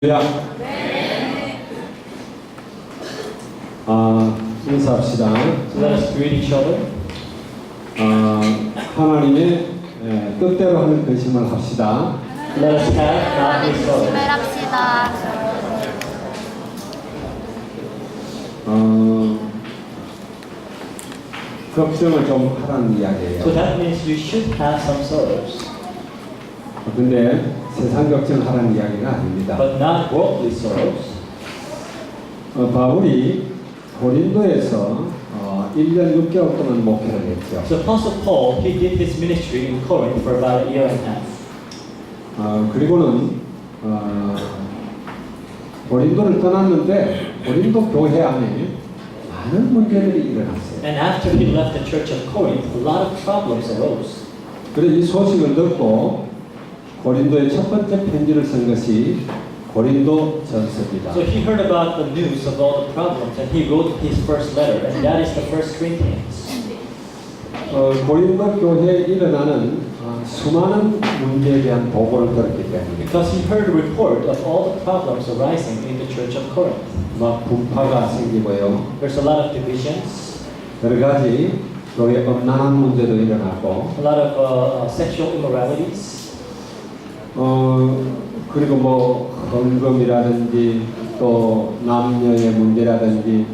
네. 인사합시다. So let us greet each other. 하나님의 뜻대로 하는 근심을 합시다. Let us have godly 하나님 sorrow. 합시다. 걱정을 좀 하라는 이야기예요. So that means we should have some sorrows, 근데 세상 걱정하라는 이야기가 아닙니다. but not worldly sorrows. 바울이 고린도에서 1년 6개월 동안 목회를 했죠. So Apostle Paul, he did his ministry in Corinth for about a year and a half. 그리고는 고린도를 떠났는데 고린도 교회 안에 많은 문제들이 일어났어요. And after he left the church of Corinth, a lot of problems arose. 그래서 이 소식을 듣고 고린도의 첫 번째 편지를 쓴 것이 고린도 전서입니다. So he heard about the news of all the problems and he wrote his first letter, and that is the First Corinthians. 고린도 교회에 일어나는 수많은 문제에 대한 보고를 들었기 때문에 Because he heard a report of all the problems arising in the church of Corinth. 막 분파가 생기고요. There's a lot of divisions, 여러 가지 교회 엄난한 문제도 일어나고 a lot of sexual immoralities. 그리고 뭐 헌금이라든지 또 남녀의 문제라든지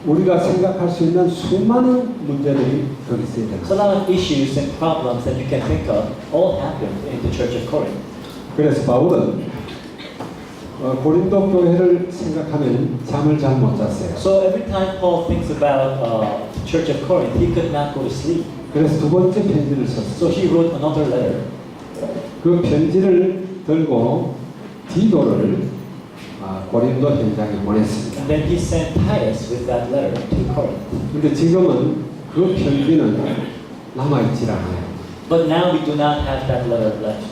우리가 생각할 수 있는 수많은 문제들이 거기서 So a 일어나. lot of issues and problems that you can think of all happened in the church of Corinth. 그래서 바울은 고린도 교회를 생각하면 잠을 잘 못 잤어요. So every time Paul thinks about the church of Corinth, he could not go to sleep. 그래서 두 번째 편지를 So 썼어요. he wrote another letter. 그 편지를 들고 디도를 고린도 현장에 보냈습니다. And then he sent Titus with that letter to Corinth. 근데 지금은 그 편지는 남아있질 않아요. But now we do not have that letter left.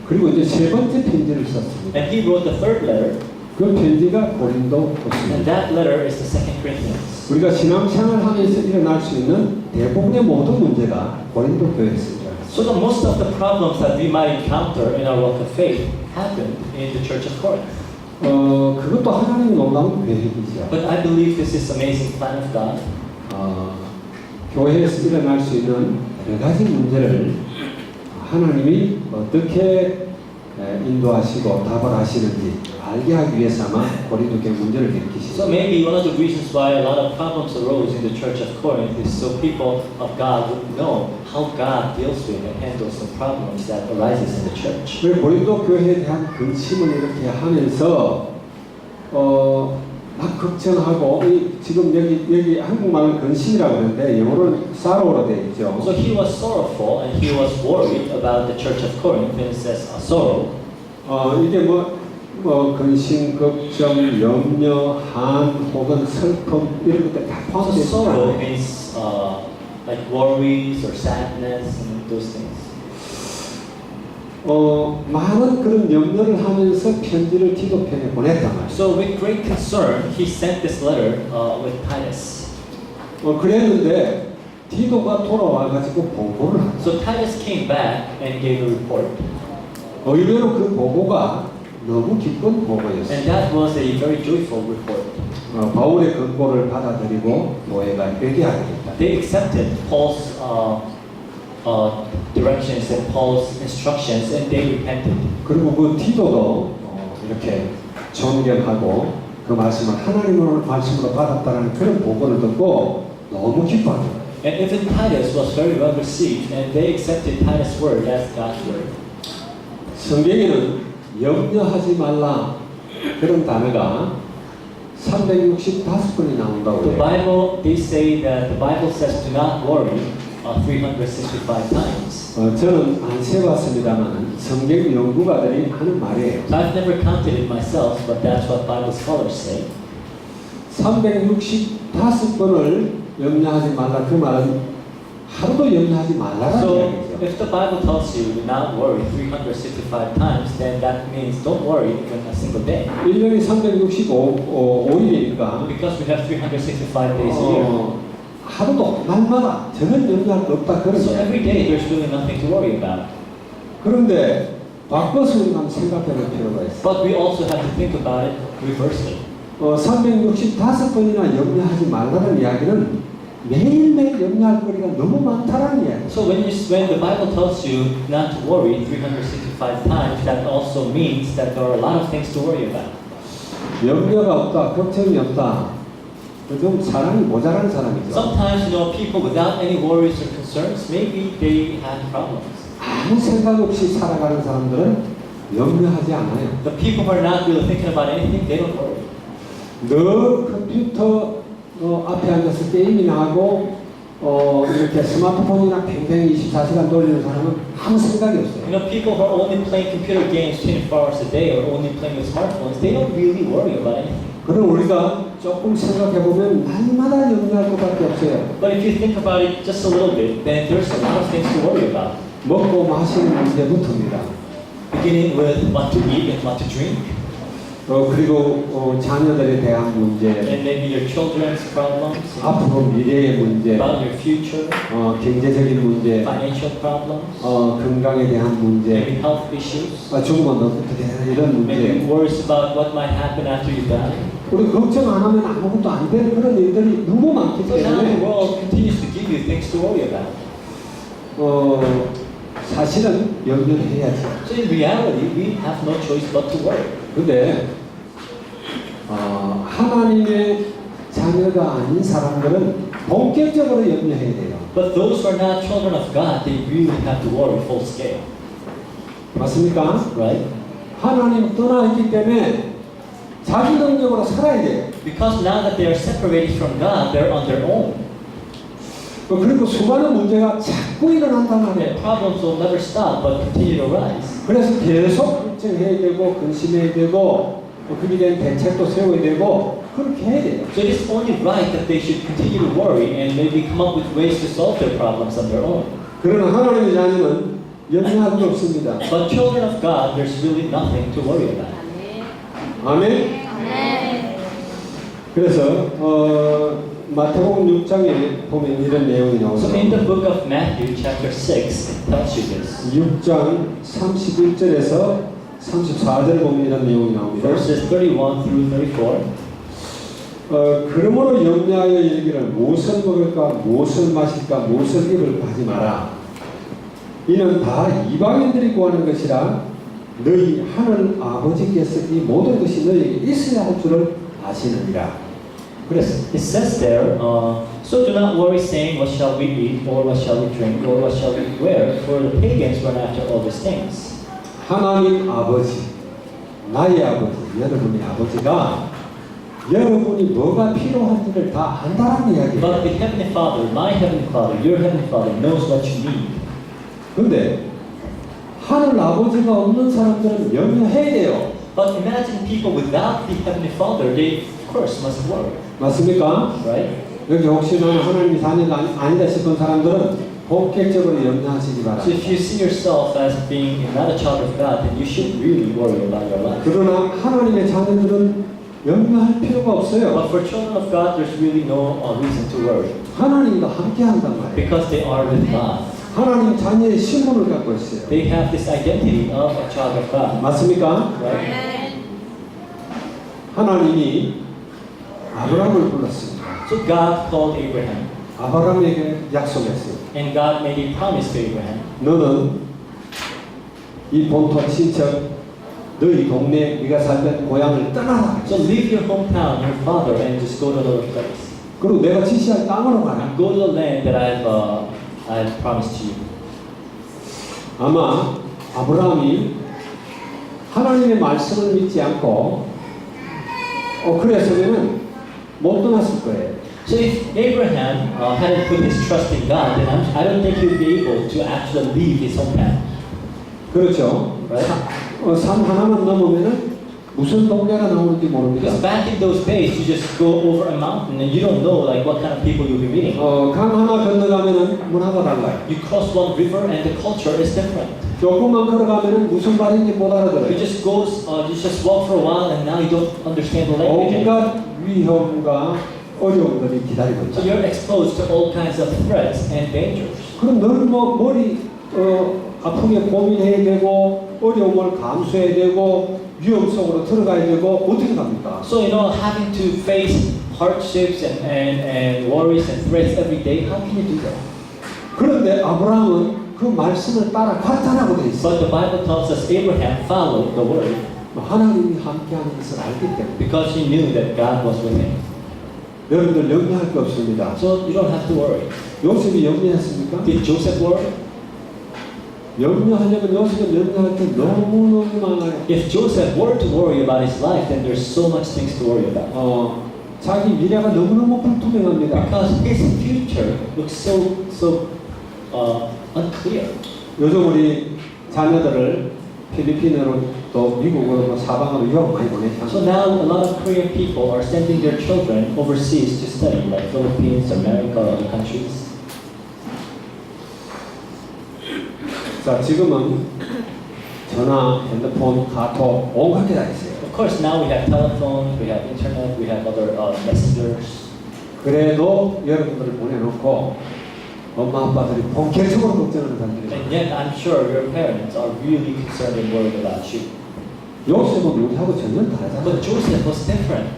그리고 이제 세 번째 편지를 썼습니다. And he wrote the third letter, 그 편지가 고린도 and 것입니다. that letter is the Second Corinthians. 우리가 신앙생활 하면서 일어날 수 있는 대부분의 모든 문제가 고린도 교회에서 일어났어요. So the most of the problems that we might encounter in our walk of faith happened in the church of Corinth. 그것도 하나님의 놀라운 계획이죠. But I believe this is amazing plan of God. 교회에서 일어날 수 있는 여러 가지 문제를 하나님이 어떻게 인도하시고 답을 하시는지 알게 하기 위해서 아마 고린도 교회 문제를 So 일으키시죠. maybe one of the reasons why a lot of problems arose in the church of Corinth is so people of God would know how God deals with and handles the problems that arises in the church. 왜 고린도 교회에 대한 근심을 이렇게 하면서 막 걱정하고 지금 여기 한국말은 근심이라고 하는데 영어로는 sorrow로 되어 있죠. So he was sorrowful and he was worried about the church of Corinth, and it says sorrow. 이게 뭐 근심, 걱정, 염려, 한 혹은 슬픔 이런 것들 다 So 포함되어 sorrow 있어요. means like worries or sadness and those things. 많은 그런 염려를 하면서 편지를 디도편에 보냈단 말이에요. So with great concern, he sent this letter with Titus. 그랬는데 디도가 돌아와가지고 보고를 하죠. So Titus came back and gave a report. 의외로 그 보고가 너무 기쁜 보고였어요. And that was a very joyful report. 바울의 권고를 받아들이고 교회가 회개하게 됐다. They accepted Paul's directions and Paul's instructions, and they repented. 그리고 그 디도도 이렇게 존경하고 그 말씀을 하나님의 말씀으로 받았다는 그런 보고를 듣고 너무 기뻐합니다. And even Titus was very well received, and they accepted Titus' word as God's word. 성경에는 염려하지 말라 그런 단어가 365번이 나온다고 The 해요. Bible, they say that the Bible says do not worry 365 times. 저는 안 세봤습니다만 성경 연구가들이 하는 말이에요. So I've never counted it myself, but that's what Bible scholars say. 365번을 염려하지 말라 그 말은 하루도 염려하지 말라는 So 이야기죠. if the Bible tells you do not worry 365 times, then that means don't worry even a single day. 1년이 365일이니까 Because we have 365 days a year. 하루도 날마다 저는 염려할 거 없다 그런 So 거예요. every day there's really nothing to worry about. 그런데 바꿔서 우리가 한번 생각해 볼 필요가 있어요. But we also have to think about it reversely. 365번이나 염려하지 말라는 이야기는 매일매일 염려할 거리가 너무 많다는 이야기. So when the Bible tells you not to worry 365 times, that also means that there are a lot of things to worry about. 염려가 없다, 걱정이 없다. 좀 사람이 모자란 사람이죠. Sometimes, people without any worries or concerns, maybe they have problems. 아무 생각 없이 살아가는 사람들은 염려하지 않아요. The people who are not really thinking about anything, they don't worry. 늘 컴퓨터 앞에 앉아서 게임이나 하고 이렇게 스마트폰이나 뱅뱅 24시간 돌리는 사람은 아무 생각이 없어요. People who are only playing computer games 24 hours a day or only playing with smartphones, they don't really worry about anything. 그럼 우리가 조금 생각해보면 날마다 염려할 것밖에 없어요. But if you think about it just a little bit, then there's a lot of things to worry about. 먹고 마시는 문제부터입니다. Beginning with what to eat and what to drink, 그리고 자녀들에 대한 문제, and maybe your children's problems, 앞으로 미래의 문제, about your future, 경제적인 문제, financial problems, 건강에 대한 문제, maybe health issues, 죽으면 어떻게 해 이런 maybe 문제. worries about what might happen after you die. 우리 걱정 안 하면 아무것도 안 되는 그런 일들이 너무 많기 So now the 때문에 world continues to give you things to worry about. 사실은 염려를 해야죠. So in reality, we have no choice but to worry. 근데 하나님의 자녀가 아닌 사람들은 본격적으로 염려해야 돼요. But those who are not children of God, they really have to worry full scale, 맞습니까? right? 하나님 떠나 있기 때문에 자기 능력으로 살아야 돼요. Because now that they are separated from God, they're on their own. 그리고 수많은 문제가 자꾸 일어난단 And 말이에요. problems will never stop but continue to rise. 그래서 계속 걱정해야 되고 근심해야 되고 그에 대한 대책도 세워야 되고 그렇게 해야 돼요. So it is only right that they should continue to worry and maybe come up with ways to solve their problems on their own. 그러나 하나님의 자녀는 염려할 게 없습니다. But children of God, there's really nothing to worry about. 아멘. 그래서 마태복음 6장에 보면 이런 내용이 So in 나옵니다. the book of Matthew, chapter 6, it tells you this. 6장 31절에서 34절 보면 이런 내용이 나옵니다. Verses 31 through 34. 그러므로 염려하여 이르기를 무엇을 먹을까 무엇을 마실까 무엇을 입을까 하지 마라. 이는 다 이방인들이 구하는 것이라 너희 하늘 아버지께서 이 모든 것이 너희에게 있어야 할 줄을 아시느니라. 그래서 It says there, so do not worry saying, what shall we eat, or what shall we drink, or what shall we wear, for the pagans run after all these things. 하나님 아버지, 나의 아버지, 여러분의 아버지가 여러분이 뭐가 필요한지를 다 안다는 이야기예요. But the Heavenly Father, my Heavenly Father, your Heavenly Father knows what you need. 근데 하늘 아버지가 없는 사람들은 염려해야 돼요. But imagine people without the Heavenly Father, they of course must worry, 맞습니까? right? 여기 혹시 나는 하나님의 자녀가 아니다 싶은 사람들은 본격적으로 염려하시기 So 바랍니다. if you see yourself as being not a child of God, then you should really worry about your life. 그러나 하나님의 자녀들은 염려할 필요가 없어요. But for children of God, there's really no reason to worry, 하나님과 함께 한단 말이에요. because they are with God. 하나님 자녀의 신분을 갖고 있어요. They have this identity of a child of God, 맞습니까? right? 하나님이 아브라함을 불렀습니다. So God called Abraham, 아브라함에게 약속했어요. and God made a promise to Abraham. 너는 이 본토 친척, 너희 동네 네가 살던 고향을 떠나라. So leave your hometown, your father, and just go to another place. 그리고 내가 지시할 땅으로 가라. And go to the land that I've promised to you. 아마 아브라함이 하나님의 말씀을 믿지 않고 그랬으면은 못 떠났을 거예요. So if Abraham hadn't put his trust in God, then I don't think he would be able to actually leave his hometown. 그렇죠. Right? 산 하나만 넘으면은 무슨 동네가 나오는지 모릅니다. Because back in those days, you just go over a mountain and you don't know like what kind of people you'll be meeting. 강 하나 건너가면은 문화가 달라요. You cross one river and the culture is different. 조금만 걸어가면은 무슨 말인지 못 알아들어요. You just walk for a while and now you don't understand the language. 온갖 위험과 어려움들이 기다리고 So 있다. you're exposed to all kinds of threats and dangers. 그럼 넌 뭐 머리 아프게 고민해야 되고 어려움을 감수해야 되고 위험 속으로 들어가야 되고 어떻게 갑니까? So, having to face hardships and worries and threats every day, how can you do that? 그런데 아브라함은 그 말씀을 따라갔다라고 되어 있어요. But the Bible tells us Abraham followed the word 하나님이 함께하는 것을 알기 때문에 because he knew that God was with him. 여러분들 염려할 게 없습니다. So you don't have to worry. 요셉이 염려했습니까? Did Joseph worry? 염려하려면 요셉은 염려할 게 너무너무 많아요. If Joseph were to worry about his life, then there's so much things to worry about. 자기 미래가 너무너무 불투명합니다. Because his future looks so unclear. 요즘 우리 자녀들을 필리핀으로 또 미국으로 사방으로 유학 많이 보내죠. So now a lot of Korean people are sending their children overseas to study, like Philippines, America, or other countries. 자, 지금은 전화, 핸드폰, 카톡 온갖 게 다 있어요. Of course, now we have telephones, we have internet, we have other messengers. 그래도 여러분들을 보내놓고 엄마 아빠들이 본격적으로 걱정하는 사람들이 And yet, I'm sure your parents are really concerned and worried about you. 요셉은 우리하고 전혀 다르잖아요. But Joseph was different.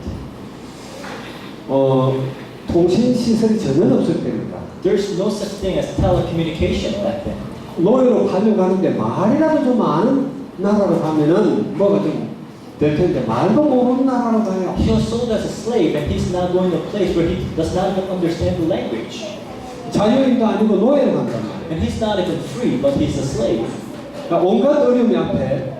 통신 시설이 전혀 없을 때입니다. There's no such thing as telecommunication back then. 노예로 가려가는데 말이라도 좀 아는 나라로 가면은 뭐가 좀 될 텐데 말도 모르는 나라로 가요. He was sold as a slave, and he's now going to a place where he does not even understand the language. 자유인도 아니고 노예로 간단 말이에요. And he's not even free, but he's a slave. 그러니까 온갖 어려움이 앞에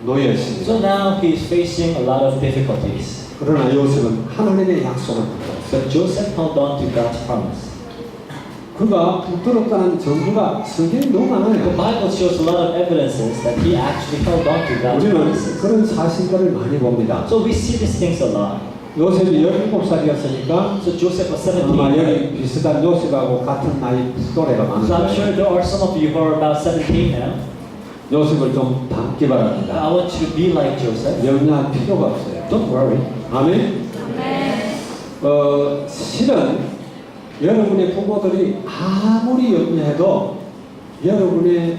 놓여있습니다. So now he's facing a lot of difficulties. 그러나 요셉은 하나님의 약속을 붙들었어요. But Joseph held on to God's promise. 그가 붙들었다는 증거가 성경에 너무 The 많아요. Bible shows a lot of evidences that he actually held on to God's 우리는 promises. 그런 사실들을 많이 봅니다. So we see these things a lot. 요셉이 17살이었으니까 So Joseph was 아마 17. 여기 비슷한 요셉하고 같은 나이 또래가 많을 So I'm 거예요. sure there are some of you who are about 17 now. 요셉을 좀 닮기 바랍니다. I want you to be like Joseph. 염려할 필요가 없어요. Don't worry. 아멘. 실은 여러분의 부모들이 아무리 염려해도 여러분의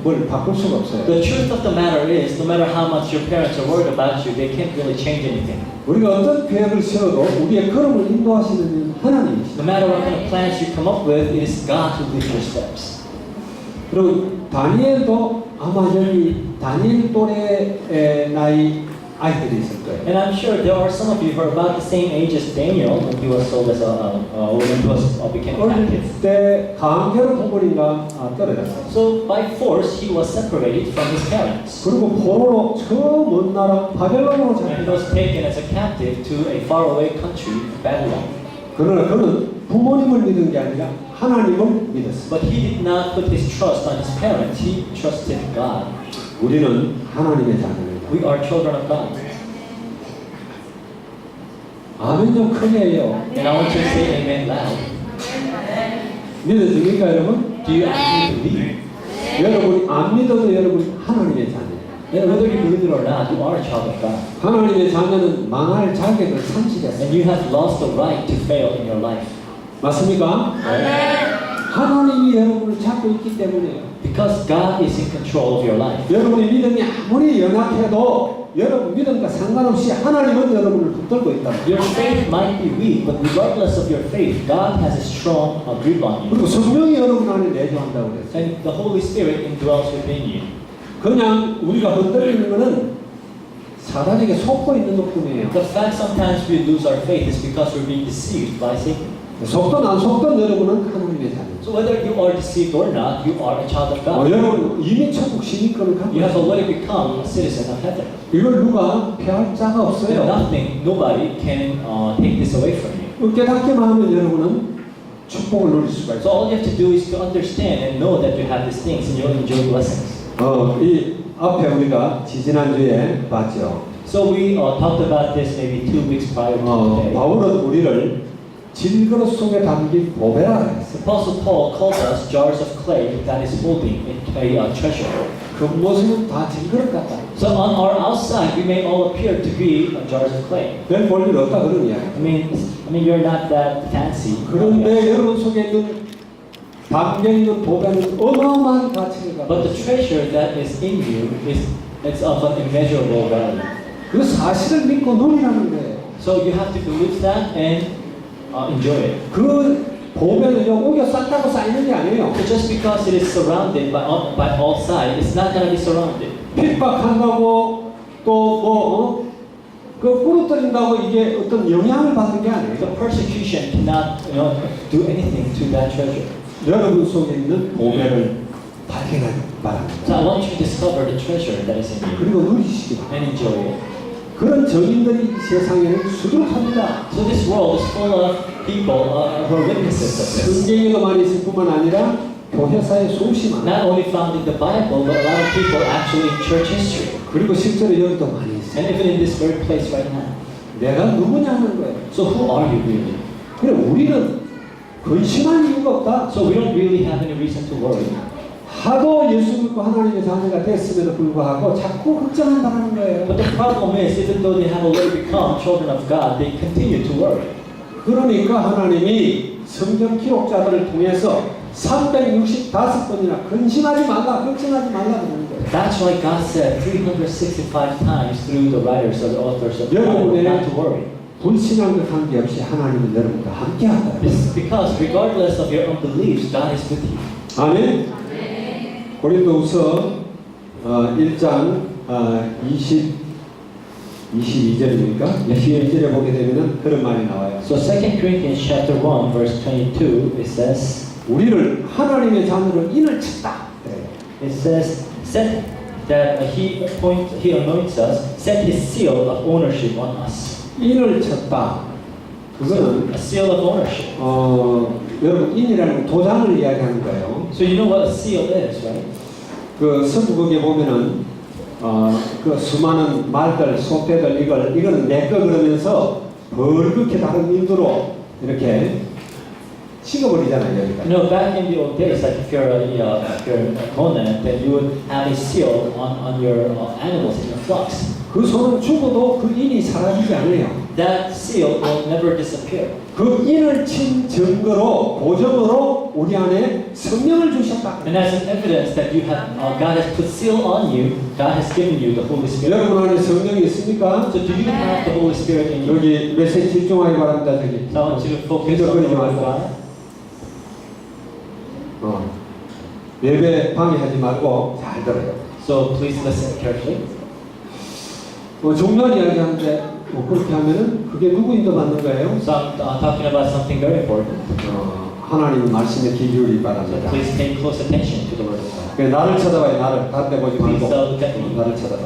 뭘 바꿀 수가 없어요. The truth of the matter is, no matter how much your parents are worried about you, they can't really change anything. 우리가 어떤 계획을 세워도 우리의 걸음을 인도하시는 하나님이시죠. No matter what kind of plans you come up with, it is God who leads your steps. 그리고 다니엘도 아마 여기 다니엘 또래 나이 아이들이 있을 거예요. And I'm sure there are some of you who are about the same age as Daniel when he was sold as when he became a 어릴 captive. 때 강제로 부모님과 떨어졌어요. So by force, he was separated from his parents. 그리고 포로로 저 먼 나라 바벨론으로 And he 잡혀갔어요. was taken as a captive to a faraway country, Babylon. 그러나 그는 부모님을 믿은 게 아니라 하나님을 믿었어요. But he did not put his trust on his parents. He trusted God. 우리는 하나님의 자녀입니다. We are children of God. 아멘 좀 크게 해요. And I want you to say amen loud. 믿어집니까 여러분? Do you actually believe? 여러분이 안 믿어도 여러분 하나님의 자녀예요. And whether you believe it or not, you are a child of God. 하나님의 자녀는 망할 자격을 상실했어요. And you have lost the right to fail in your life. 맞습니까? 하나님이 여러분을 잡고 있기 때문에요. Because God is in control of your life. 여러분의 믿음이 아무리 연약해도 여러분 믿음과 상관없이 하나님은 여러분을 붙들고 있다. Your faith might be weak, but regardless of your faith, God has a strong grip on you. 그리고 성령이 여러분 안에 내주한다고 그랬어요. And the Holy Spirit indwells within you. 그냥 우리가 흔들리는 것은 사단에게 속고 있는 것뿐이에요. The fact sometimes we lose our faith is because we're being deceived by Satan. 속든 안 속든 여러분은 하나님의 자녀. So whether you are deceived or not, you are a child of God. 여러분 이미 천국 시민권을 갖고 You have 있어요. already become a citizen of heaven. 이걸 누가 피할 자가 And 없어요. nothing, nobody can take this away from you. 깨닫기만 하면 여러분은 축복을 누릴 수가 So 있어요. all you have to do is to understand and know that you have these things and you'll enjoy blessings. 이 앞에 우리가 지지난주에 봤죠. So we talked about this maybe 2 weeks prior to today. 바울은 우리를 질그릇 속에 담긴 보배라 했어요. Apostle Paul called us jars of clay that is holding a treasure. 겉모습은 다 질그릇 같다. So on our outside, we may all appear to be jars of clay. 별 볼일 없다 그런 이야기. I mean, you're not that fancy. 그런데 여러분 속에 있는 담겨 있는 보배는 어마어마한 가치를 갖고 But the 있어요. treasure that is in you it's of an immeasurable value. 그 사실을 믿고 누리라는 거예요. So you have to believe that and enjoy it. 그 보배는요 우겨 쌓다고 쌓이는 게 아니에요. So just because it is surrounded by all sides, it's not going to be surrounded. 핍박한다고 그 부러뜨린다고 이게 어떤 영향을 받는 게 아니에요. The persecution cannot, do anything to that treasure. 여러분 속에 있는 보배를 발견하기 바랍니다. So I want you to discover the treasure that is in you 그리고 누리시기 바랍니다. and enjoy it. 그런 정인들이 이 세상에는 수두룩합니다. So this world is full of people who are witnesses of this. 성경에도 많이 있을 뿐만 아니라 교회사에 수없이 많아요. Not only found in the Bible, but a lot of people actually in church history. 그리고 실제로 여기도 많이 있어요. And even in this very place right now. 내가 누구냐는 거예요. So who are you really? 그래 우리는 근심할 이유가 없다. So we don't really have any reason to worry. 하도 예수 믿고 하나님의 자녀가 됐음에도 불구하고 자꾸 걱정한다는 거예요. But the problem is, even though they have already become children of God, they continue to worry. 그러니까 하나님이 성경 기록자들을 통해서 365번이나 근심하지 말라, 걱정하지 말라 그러는 거예요. That's why God said 365 times through the writers or the authors of the Bible not to worry. 불신앙과 관계없이 하나님은 여러분과 함께한다. This is because regardless of your unbeliefs, God is with you. 아멘. 고린도후서 1장 22절입니까? 22절에 보게 되면은 그런 말이 나와요. So 2 Corinthians chapter 1 verse 22 it says 우리를 하나님의 자녀로 인을 쳤다. it says set that he anoints us, set his seal of ownership on us. 인을 쳤다. 그거는 A seal of ownership. 여러분 인이라는 도장을 이야기하는 거예요. So you know what a seal is, right? 그 서부극에 보면은 그 수많은 말들, 소떼들 이거는 내 거 그러면서 벌겋게 다른 인도로 이렇게 찍어버리잖아요 여기가. You know, back in the old days, like if you're a opponent, then you would have a seal on your animals in your flocks. 그 소는 죽어도 그 인이 사라지지 않아요. That seal will never disappear. 그 인을 친 증거로 보정으로 우리 안에 성령을 주셨다. And as an evidence that you have, God has put seal on you, God has given you the Holy Spirit. 여러분 안에 성령이 있습니까? So do you have the Holy Spirit in you? 여기 메시지 집중하기 바랍니다. 저기. So I want you to focus on the Word of God. 예배 방해하지 말고 잘 들어요. So please listen carefully. 중요한 이야기하는데 그렇게 하면은 그게 누구 인도받는 거예요? So I'm talking about something very important. 하나님 말씀에 귀 기울이기 So 바랍니다. please pay close attention to the Word of God. 그래, 나를 쳐다봐요. 나를 다른 데 보지 말고 Please look at me. 나를 쳐다봐.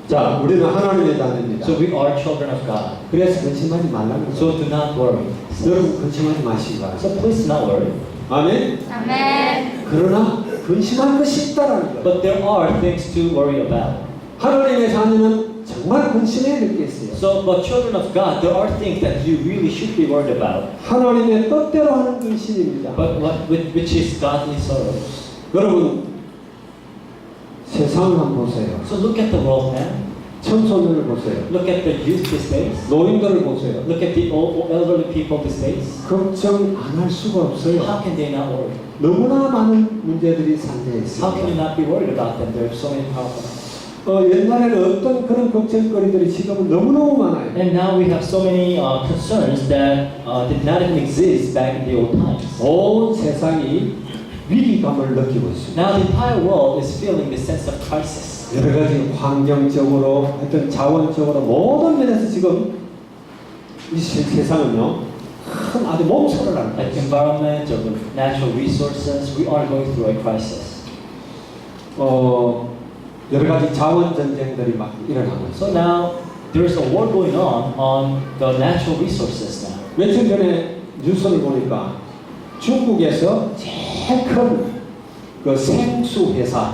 자, 우리는 하나님의 자녀입니다. So we are children of God. 그래서 근심하지 말라는 거예요. So do not worry. 여러분 근심하지 마시기 바랍니다. So please do not worry. 아멘. 아멘. 그러나 근심할 것이 있다라는 거예요. But there are things to worry about. 하나님의 자녀는 정말 근심해야 될 게 있어요. So, but children of God, there are things that you really should be worried about. 하나님의 뜻대로 하는 근심입니다. But which is godly sorrows. 여러분 세상을 한번 보세요. So look at the world now. 청소년을 보세요. Look at the youth these days. 노인들을 보세요. Look at the elderly people these days. 걱정 안 할 수가 없어요. How can they not worry? 너무나 많은 문제들이 산재해 How can you 있습니다. not be worried about them? There are so many problems. 옛날에는 어떤 그런 걱정거리들이 지금은 너무너무 많아요. And now we have so many concerns that did not even exist back in the old times. 온 세상이 위기감을 느끼고 있습니다. Now the entire world is feeling this sense of crisis. 여러 가지 환경적으로, 하여튼 자원적으로 모든 면에서 지금 이 세상은요, 큰 아주 몸살을 앓고 Like 있습니다. environment or the natural resources, we are going through a crisis. 여러 가지 자원 전쟁들이 막 일어나고 있어요. So now there is a war going on the natural resources now. 며칠 전에 뉴스를 보니까 중국에서 제일 큰 그 생수 회사,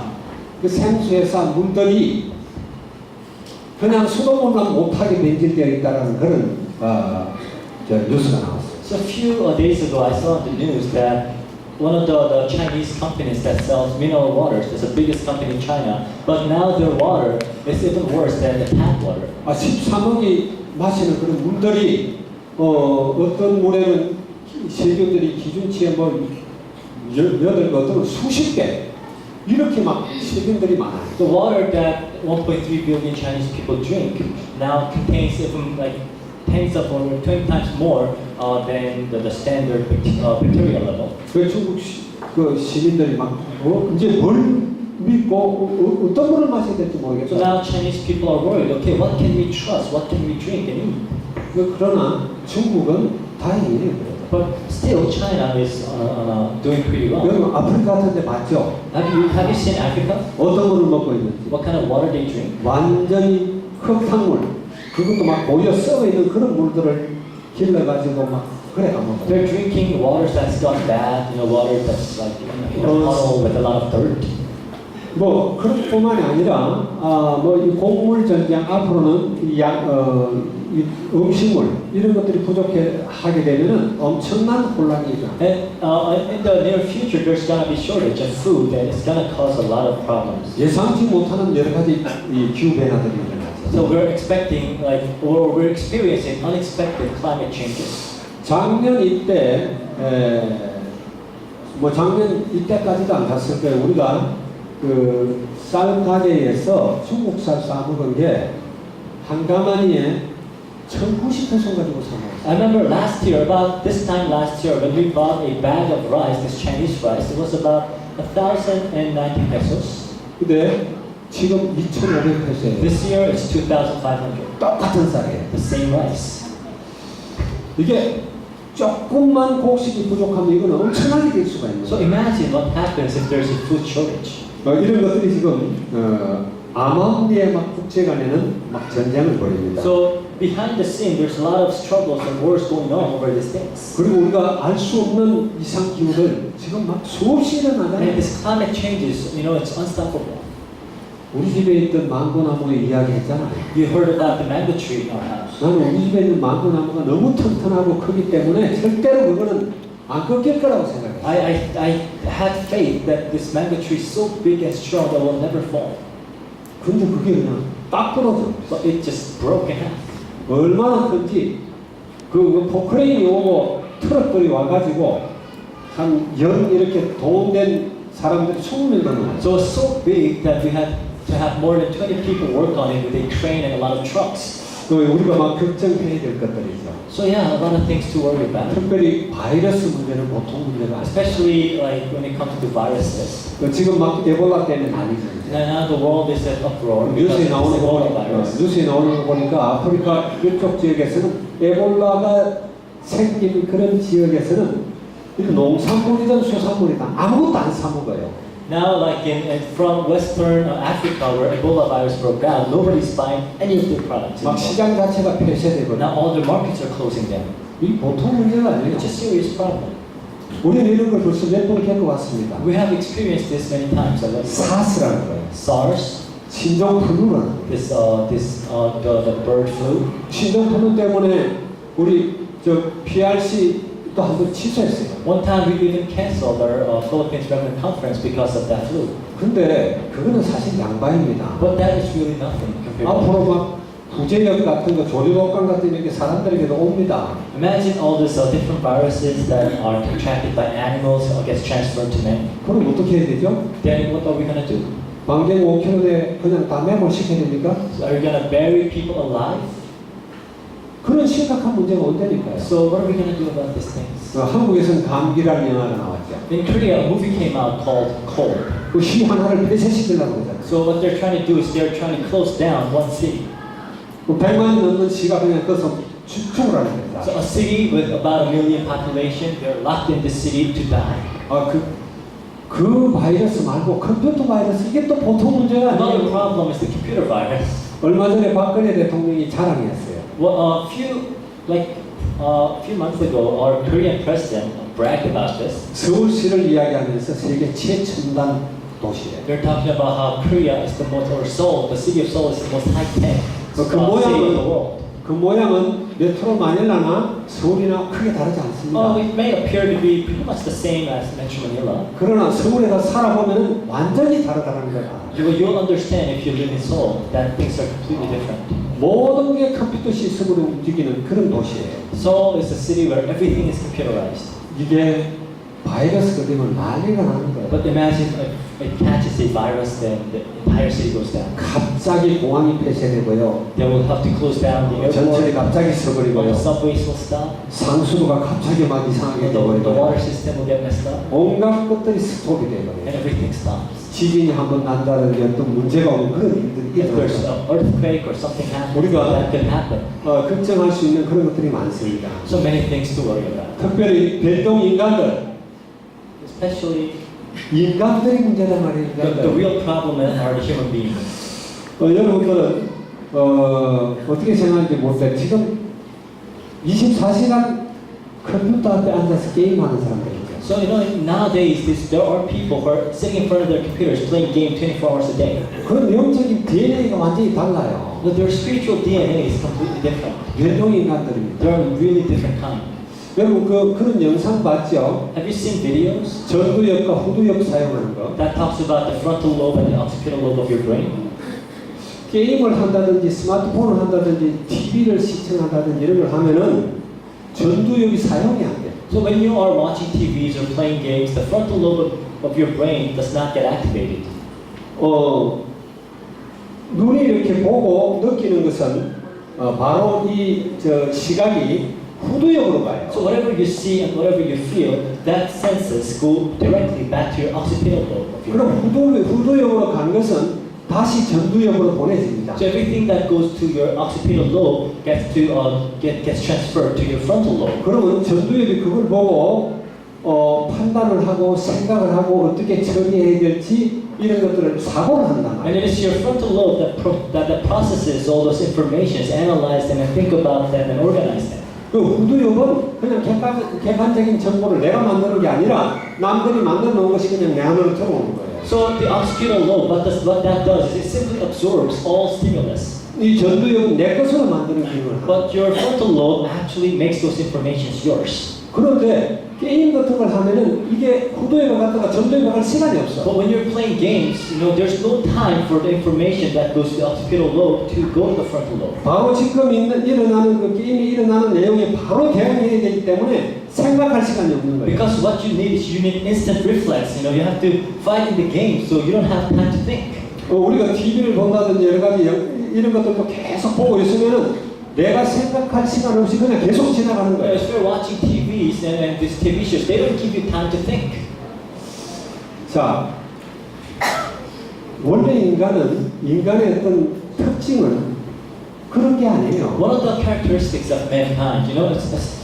그 생수 회사 물들이 그냥 수돗물만 못하게 변질되어 있다는 그런 뉴스가 나왔어요. So a few days ago, I saw in the news that one of the Chinese companies that sells mineral waters is the biggest company in China, but now their water is even worse than the tap water. 13억이 마시는 그런 물들이 어떤 물에는 세균들이 기준치에 뭐 여덟 것들은 수십 배 이렇게 막 시민들이 많아요. The water that 1.3 billion Chinese people drink now contains even like tens of or 20 times more than the standard bacterial level. 그 중국 그 시민들이 막 이제 뭘 믿고 어떤 물을 마셔야 될지 So 모르겠어요. now Chinese people are worried. Okay, what can we trust? What can we drink and eat? 그러나 중국은 다행히 But still, China is doing pretty well. 여러분 아프리카 같은 데 봤죠? Have you seen Africa? 어떤 물을 먹고 있는지. What kind of water they drink? 완전히 흙탕물 그것도 막 고여 썩어 있는 그런 물들을 길러가지고 막 그래 가면 They're drinking water that's gone bad, water that's like in a puddle with a lot of dirt. 뭐 그런 뿐만이 아니라 뭐 이 곡물 전쟁 앞으로는 이 음식물 이런 것들이 부족해 하게 되면은 엄청난 혼란이 일어나. And in the near future, there's gonna be shortage of food, and it's gonna cause a lot of problems. 예상치 못하는 여러 가지 이 기후 변화들이 일어나죠. So we're expecting, or we're experiencing unexpected climate changes. 작년 이때 뭐 작년 이때까지도 안 갔을 거예요. 우리가 그 쌀 가게에서 중국쌀 싸먹은 게 한 가마니에 1,090페소 가지고 사 먹었어요. I remember last year, about this time last year, when we bought a bag of rice, this Chinese rice, it was about 1,090 pesos. 근데 지금 2,500페소예요. This year, it's 2,500. 똑같은 쌀이에요. The same rice. 이게 조금만 곡식이 부족하면 이건 엄청나게 될 수가 있는 So 거예요. imagine what happens if there's a food shortage. 이런 것들이 지금 암암리에 막 국제 간에는 막 전쟁을 벌입니다. So behind the scene, there's a lot of struggles and wars going on over these things. 그리고 우리가 알 수 없는 이상 기후를 지금 막 수없이 And 일어나잖아요. this climate changes, it's unstoppable. 우리 집에 있던 망고나무의 이야기 했잖아요. You heard about the mango tree in our house. 나는 우리 집에 있는 망고나무가 너무 튼튼하고 크기 때문에 절대로 그거는 안 꺾일 거라고 생각해요. I had faith that this mango tree is so big and strong that it will never fall. 근데 그게 그냥 딱 부러져. But it just broke in half. 얼마나 큰지 그 포크레인이 오고 트럭들이 와가지고 한 연 이렇게 동원된 사람들이 20명 넘는 거예요. So it's so big that we had to have more than 20 people work on it with a crane and a lot of trucks. 그 우리가 막 걱정해야 될 것들이죠. So yeah, a lot of things to worry about. 특별히 바이러스 문제는 보통 문제가 아니에요. Especially like when it comes to viruses. 지금 막 에볼라 때문에 난리죠. Now the world is in uproar because 뉴스에 of 나오는 the 거 Ebola 보니까 virus. 뉴스에 나오는 거 보니까 아프리카 이쪽 지역에서는 에볼라가 생긴 그런 지역에서는 이렇게 농산물이든 수산물이든 아무것도 안 사 먹어요. Now, like from Western Africa, where Ebola virus broke out, nobody's buying any of their products. 막 anymore. 시장 자체가 폐쇄되거든요. Now all the markets are closing down. 이 보통 문제가 아니에요. It's a serious problem. 우리는 이런 걸 벌써 몇 번 겪어왔습니다. We have experienced this many times already. 사스라는 거예요. SARS, 신종플루라는 거예요. the bird flu. 신종플루 때문에 우리 PRC 또 한 번 취소했어요. One time we even canceled our Philippines Revenue Conference because of that flu. 근데 그거는 사실 양반입니다. But that is really nothing compared to 앞으로 막 부재역 같은 거, 조류독감 같은 이렇게 사람들에게도 옵니다. Imagine all these different viruses that are contracted by animals or gets transferred to men. 그럼 어떻게 해야 되죠? Then what are we gonna do? 방경 5km에 그냥 다 매몰시켜야 됩니까? So are we gonna bury people alive? 그런 심각한 문제가 온다니까요. So what are we gonna do about these things? 한국에서는 감기라는 영화가 나왔죠. In Korea, a movie came out called Cold. 그 시 하나를 폐쇄시키려고 그러잖아요. So what they're trying to do is they're trying to close down one city. 100만이 넘는 시가 그냥 거기서 죽으라는 거예요. So a city with about 1 million population, they're locked in the city to die. 그 바이러스 말고 컴퓨터 바이러스 이게 또 보통 문제가 Another 아니에요. problem is the computer virus. 얼마 전에 박근혜 대통령이 자랑했어요. Well, a few months ago, our Korean president bragged about this. 서울시를 이야기하면서 세계 최첨단 도시래. They're talking about how Korea is the most, or Seoul, the city of Seoul is the most high-tech city in the world. 그 모양은 메트로 마닐라나 서울이나 크게 다르지 않습니다. It may appear to be pretty much the same as Metro Manila. 그러나 서울에서 살아보면 완전히 다르다는 걸 알아요. You'll understand if you live in Seoul that things are completely different. 모든 게 컴퓨터 시스템으로 움직이는 그런 도시예요. Seoul is a city where everything is computerized. 이게 바이러스가 되면 난리가 나는 거예요. But imagine if it catches a virus, then the entire city goes down. 갑자기 공항이 폐쇄되고요. They will have to close down the 전철이 airport. 갑자기 The 서버리고요. subways will stop. 상수도가 갑자기 막 이상하게 The water 되버리고요. system will get messed up. 온갖 것들이 스톱이 And 되버려요. everything stops. 지진이 한번 난다든지 어떤 문제가 오면 그런 일들이 If there's 일어나요. an earthquake or something happens, 우리가- that could happen. 걱정할 수 있는 그런 것들이 많습니다. So many things to worry about. 특별히 별동 인간들, Especially 인간들이 문제란 말이에요. the 인간들. real problem are the human beings. 여러분들은 어떻게 생각하는지 모르겠어요. 지금 24시간 컴퓨터 앞에 앉아서 게임하는 사람들이죠. So nowadays there are people who are sitting in front of their computers playing game 24 hours a day. 그런 영적인 DNA가 완전히 달라요. But their spiritual DNA is completely different. 별동 인간들입니다. They're really different kind. 여러분 그런 영상 봤죠? Have you seen videos 전두엽과 후두엽 사용하는 거. that talks about the frontal lobe and the occipital lobe of your brain? 게임을 한다든지 스마트폰을 한다든지 TV를 시청한다든지 이런 걸 하면은 전두엽이 사용이 안 돼. So when you are watching TVs or playing games, the frontal lobe of your brain does not get activated. 눈이 이렇게 보고 느끼는 것은 바로 시각이 후두엽으로 가요. So whatever you see and whatever you feel, that senses go directly back to your occipital lobe of your 그럼 brain. 후두엽으로 간 것은 다시 전두엽으로 보내집니다. So everything that goes to your occipital lobe gets transferred to your frontal lobe. 그러면 전두엽이 그걸 보고 판단을 하고 생각을 하고 어떻게 처리해야 될지 이런 것들을 사고를 한단 And 말이에요. it is your frontal lobe that processes all those informations, analyze them, and think about them and organize them. 그 후두엽은 그냥 객관적인 정보를 내가 만드는 게 아니라 남들이 만들어 놓은 것이 그냥 내 안으로 들어오는 거예요. So the occipital lobe, what that does is it simply absorbs all stimulus. 이 전두엽은 내 것으로 만드는 기능을 합니다. But your frontal lobe actually makes those informations yours. 그런데 게임 같은 걸 하면은 이게 후두엽에 갔다가 전두엽에 갈 시간이 없어. But when you're playing games, there's no time for the information that goes to the occipital lobe to go to the frontal lobe. 바로 지금 일어나는 그 게임이 일어나는 내용에 바로 대응해야 되기 때문에 생각할 시간이 없는 거예요. Because what you need is you need instant reflex. You have to fight in the game, so you don't have time to think. 우리가 TV를 본다든지 여러 가지 이런 것들도 계속 보고 있으면은 내가 생각할 시간 없이 그냥 계속 지나가는 거예요. If you're watching TVs and these TV shows, they don't give you time to think. 자, 원래 인간의 어떤 특징은 그런 게 아니에요. One of the characteristics of mankind,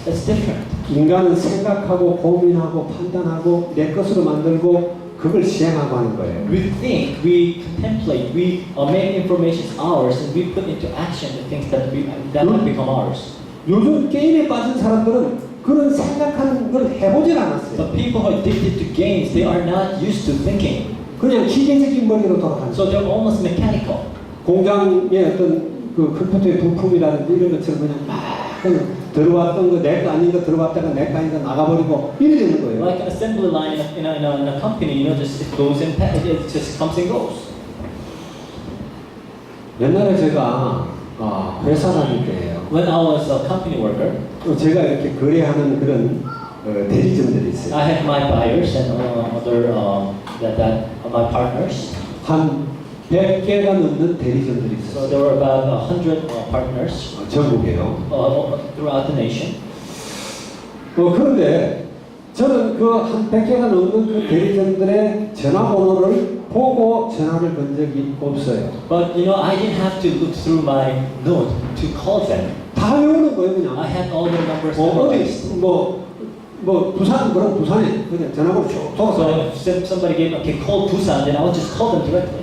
it's different. 인간은 생각하고 고민하고 판단하고 내 것으로 만들고 그걸 시행하고 하는 거예요. We think, we contemplate, we make information ours, and we put into action the things that have become ours. 요즘 게임에 빠진 사람들은 그런 생각하는 걸 해보질 않았어요. But people who are addicted to games, they are not used to thinking. 그냥 기계적인 머리로 돌아가는 So 거예요. they're almost mechanical. 공장의 어떤 그 컴퓨터의 부품이라든지 이런 것처럼 그냥 막 그냥 들어왔던 거 내 거 아닌 거 들어왔다가 내 거 아닌 거 나가버리고 이래 되는 거예요. Like an assembly line in a company, just it goes and it just comes and goes. 옛날에 제가 회사 다닐 때예요. When I was a company worker, 제가 이렇게 거래하는 그런 대리점들이 있어요. I had my buyers and other my partners. 한 100개가 넘는 대리점들이 So 있어요. there were about 100 partners 전국에요. throughout the nation. 그런데 저는 그 한 100개가 넘는 그 대리점들의 전화번호를 보고 전화를 건 적이 없어요. But I didn't have to look through my note to call them. 다 외우는 거예요, 그냥. I had all their numbers 어디 memorized. 부산 그럼 부산에 그냥 전화번호 쭉 So 돌아서. if somebody gave okay, call Busan, then I would just call them directly.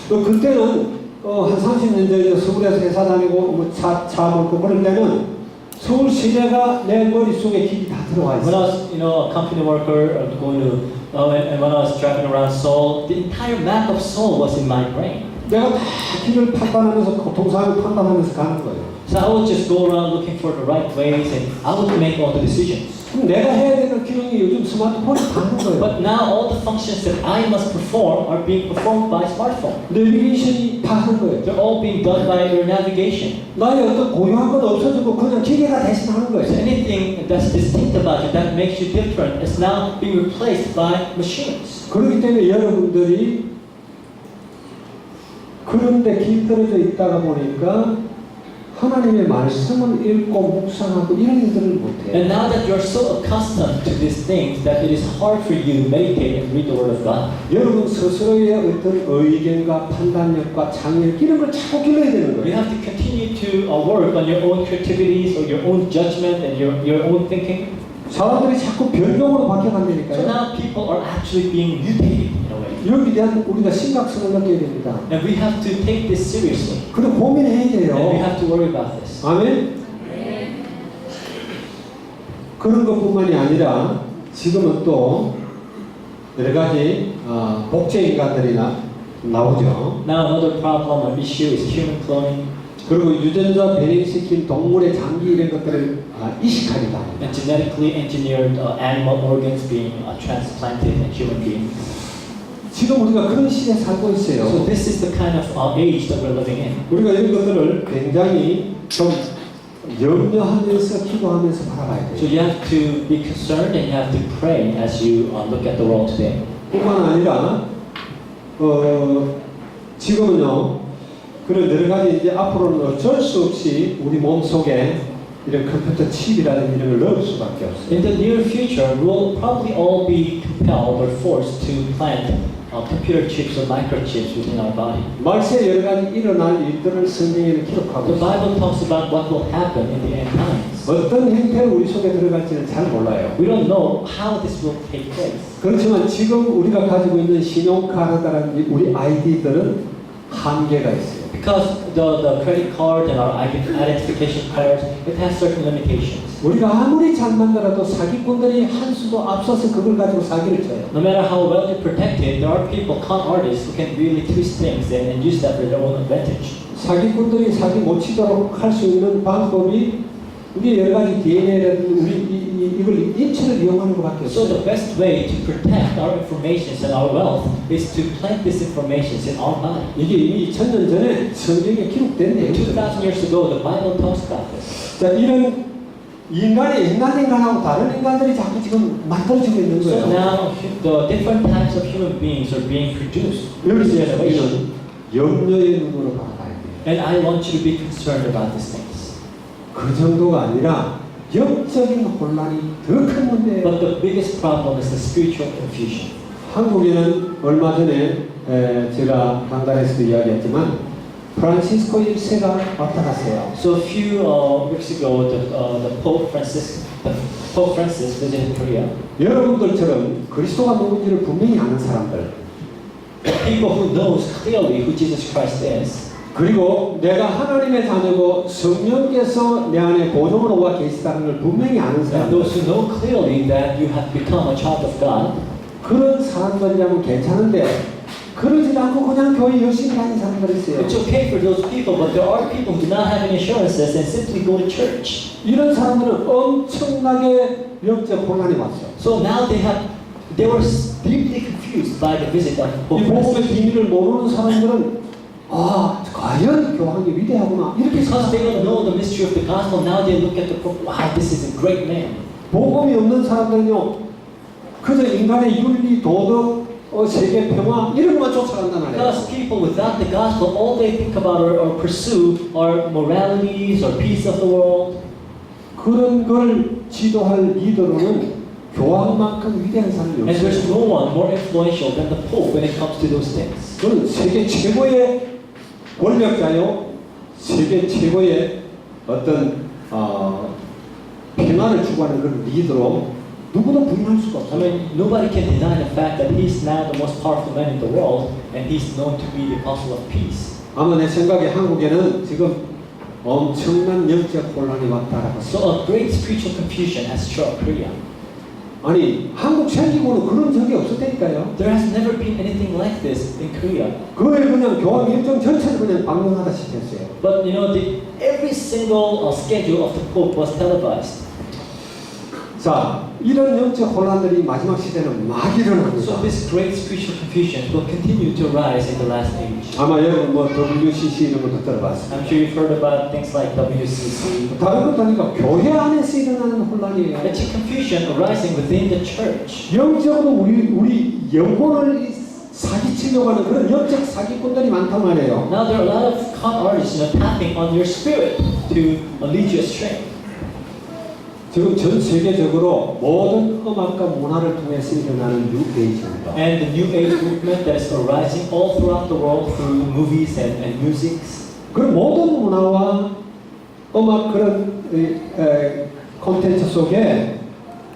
그때는 한 30년 전에 서울에서 회사 다니고 차 먹고 그럴 때는 서울 시내가 내 머릿속에 길이 다 들어와 When I 있어요. was, a company worker, going to, and when I was driving around Seoul, the entire map of Seoul was in my brain. 내가 다 길을 판단하면서 교통상을 판단하면서 가는 거예요. So I would just go around looking for the right ways, and I would make all the decisions. 그럼 내가 해야 되는 기능이 요즘 스마트폰이 다 하는 거예요. But now all the functions that I must perform are being performed by smartphone. 내비게이션이 다 하는 거예요. They're all being done by your navigation. 나의 어떤 고유한 건 없어지고 그냥 기계가 대신 하는 So 거예요. anything that's distinct about you, that makes you different, is now being replaced by machines. 그렇기 때문에 여러분들이 그런데 길들여져 있다가 보니까 하나님의 말씀을 읽고 묵상하고 이런 일들을 못해요. And now that you're so accustomed to these things that it is hard for you to meditate and read the Word of God. 여러분 스스로의 어떤 의견과 판단력과 창의력 이런 걸 자꾸 길러야 되는 You 거예요. have to continue to work on your own creativities or your own judgment and your own thinking. 사람들이 자꾸 변종으로 So 바뀌어간다니까요. now people are actually being mutated in a way. 여기에 대한 우리가 심각성을 느껴야 됩니다. And we have to take this seriously. 그리고 고민해야 And we 돼요. have to worry about this. 아멘. 그런 것뿐만이 아니라 지금은 또 여러 가지 복제 인간들이나 나오죠. Now another problem or issue is human cloning 그리고 유전자 변형시킨 동물의 장기 이런 것들을 이식하기도 합니다. and genetically engineered animal organs being transplanted in human beings. 지금 우리가 그런 시대에 살고 있어요. So this is the kind of age that we're living in. 우리가 이런 것들을 굉장히 좀 염려하면서 기도하면서 바라봐야 So 돼요. you have to be concerned and you have to pray as you look at the world today. 뿐만 아니라 지금은요 그런 여러 가지 이제 앞으로는 어쩔 수 없이 우리 몸 속에 이런 컴퓨터 칩이라는 이런 걸 넣을 수밖에 없어요. In the near future, we'll probably all be compelled or forced to plant computer chips or microchips within our body. 말세에 여러 가지 일어날 일들을 성경에는 기록하고 The 있어요. Bible talks about what will happen in the end times. 어떤 형태로 우리 속에 들어갈지는 잘 몰라요. We don't know how this will take place. 그렇지만 지금 우리가 가지고 있는 신용카드라는 우리 아이디들은 한계가 있어요. Because the credit card and our identification cards, it has certain limitations. 우리가 아무리 잘 만들어도 사기꾼들이 한 수도 앞서서 그걸 가지고 사기를 쳐요. No matter how well you're protected, there are people, con artists, who can really twist things and use that for their own advantage. 사기꾼들이 사기 못 치도록 할 수 있는 방법이 우리 여러 가지 DNA라든지 우리 이걸 인체를 이용하는 것밖에 So 없어요. the best way to protect our information and our wealth is to plant this information in our body. 이게 이미 2000년 전에 성경에 기록된 내용이죠. 2,000 years ago, the Bible talks about this. 자, 이런 인간이 옛날 인간하고 다른 인간들이 자꾸 지금 만들어지고 있는 So 거예요. now the different types of human beings are being produced in this 여기서 generation. 우리는 염려의 눈으로 바라봐야 돼요. And I want you to be concerned about these things. 그 정도가 아니라 영적인 혼란이 더 큰 문제예요. But the biggest problem is the spiritual confusion. 한국에는 얼마 전에 제가 강단에서도 이야기했지만 프란시스코 1세가 왔다 갔어요. So a few weeks ago, the Pope Francis visited Korea. 여러분들처럼 그리스도가 누군지를 분명히 아는 사람들, The people who knows clearly who Jesus Christ is, 그리고 내가 하나님의 자녀고 성령께서 내 안에 보존으로 와 계시다는 걸 분명히 아는 and 사람들, those who know clearly that you have become a child of God. 그런 사람들이라면 괜찮은데 그러지도 않고 그냥 교회 열심히 다니는 사람들이 있어요. It's okay for those people, but there are people who do not have any assurances and simply go to church. 이런 사람들은 엄청나게 영적 혼란이 왔어요. So now they were deeply confused by the visit of 이 Pope 복음의 Francis. 비밀을 모르는 사람들은 과연 교황이 위대하구나 이렇게 Because they don't 생각해요. know the mystery of the gospel, now they look at the Pope, wow, this is a great man. 복음이 없는 사람들은요 그저 인간의 윤리, 도덕, 세계 평화 이런 것만 쫓아간단 말이에요. Because people without the gospel, all they think about or pursue are moralities or peace of the world. 그런 걸 지도할 리더로는 교황만큼 위대한 사람이 And there's 없어요. no one more influential than the Pope when it comes to those things. 그는 세계 최고의 권력자요, 세계 최고의 어떤 평화를 추구하는 그런 리더로 누구도 부인할 수가 I 없어요. mean, nobody can deny the fact that he's now the most powerful man in the world, and he's known to be the apostle of peace. 아마 내 생각에 한국에는 지금 엄청난 영적 혼란이 왔다라고. So a great spiritual confusion has struck Korea. 아니 한국 생기고는 그런 적이 없었다니까요. There has never been anything like this in Korea. 그걸 그냥 교황 일정 전체를 그냥 방송하다시피 했어요. But you know, every single schedule of the Pope was televised. 자, 이런 영적 혼란들이 마지막 시대는 막 So 일어납니다. this great spiritual confusion will continue to rise in the last age. 아마 여러분 뭐 WCC 이런 것도 들어봤어요. I'm sure you've heard about things like WCC. 다른 것도 아니고 교회 안에서 일어나는 혼란이에요. It's a confusion arising within the church. 영적으로 우리 영혼을 사기치려고 하는 그런 영적 사기꾼들이 많단 말이에요. Now there are a lot of con artists, tapping on your spirit to lead you astray. 지금 전 세계적으로 모든 음악과 문화를 통해서 일어나는 뉴에이지입니다. And the New Age movement that is arising all throughout the world through movies and musics. 그 모든 문화와 음악 그런 콘텐츠 속에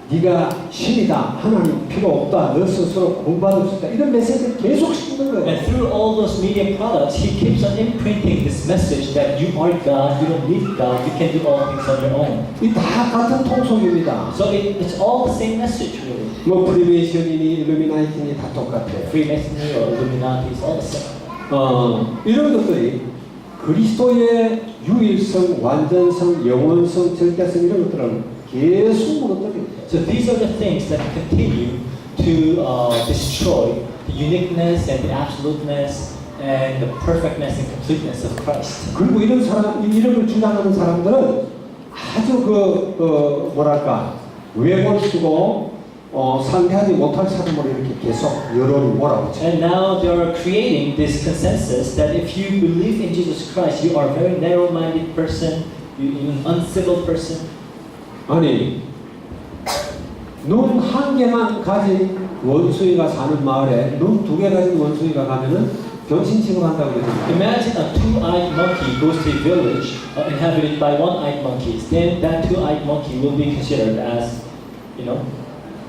네가 신이다, 하나님 필요 없다, 너 스스로 공부할 수 있다 이런 메시지를 계속 씹는 거예요. And through all those media products, he keeps on imprinting this message that you are God, you don't need God, you can do all things on your own. 이 다 같은 통속입니다. So it's all the same message, really. 뭐 프리메이션이니 일루미나이티니 다 똑같아요. Freemasonry or Illuminati is all the same. 이런 것들이 그리스도의 유일성, 완전성, 영원성, 절대성 이런 것들을 계속 무너뜨립니다. So these are the things that continue to destroy the uniqueness and the absoluteness and the perfectness and completeness of Christ. 그리고 이런 걸 주장하는 사람들은 아주 뭐랄까 외골 쓰고 상대하지 못할 사람으로 이렇게 계속 여론이 몰아오죠. And now they are creating this consensus that if you believe in Jesus Christ, you are a very narrow-minded person, you're an uncivil person. 아니 눈 한 개만 가진 원숭이가 사는 마을에 눈 두 개 가진 원숭이가 가면은 병신 취급한다고 그러거든요. Imagine a two-eyed monkey goes to a village inhabited by one-eyed monkeys. Then that two-eyed monkey will be considered as,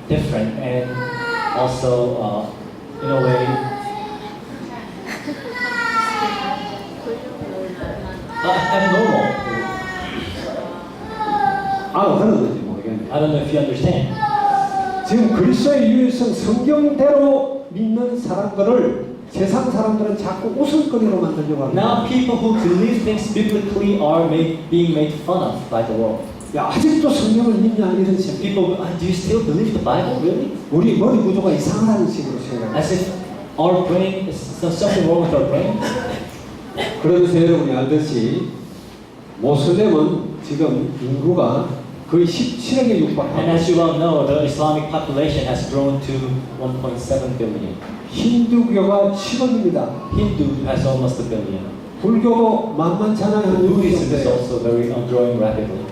different and also, in a way, abnormal. 알아들었는지 모르겠네. I don't know if you understand. 지금 그리스도의 유일성 성경대로 믿는 사람들을 세상 사람들은 자꾸 웃음거리로 만들려고 합니다. Now people who believe things biblically are being made fun of by the world. 야, 아직도 성경을 믿냐 이런 식으로. People, do you still believe the Bible, really? 우리 머리 구조가 이상하다는 식으로 생각해요. As if our brain, is something wrong with our brain? 그러면서 여러분이 알듯이 모슬렘은 지금 인구가 거의 17억에 And 육박합니다. as you well know, the Islamic population has grown to 1.7 billion. 힌두교가 10억입니다. Hindu has almost a billion. 불교도 만만찮아요. 한 Buddhism is 6억인데 also growing rapidly.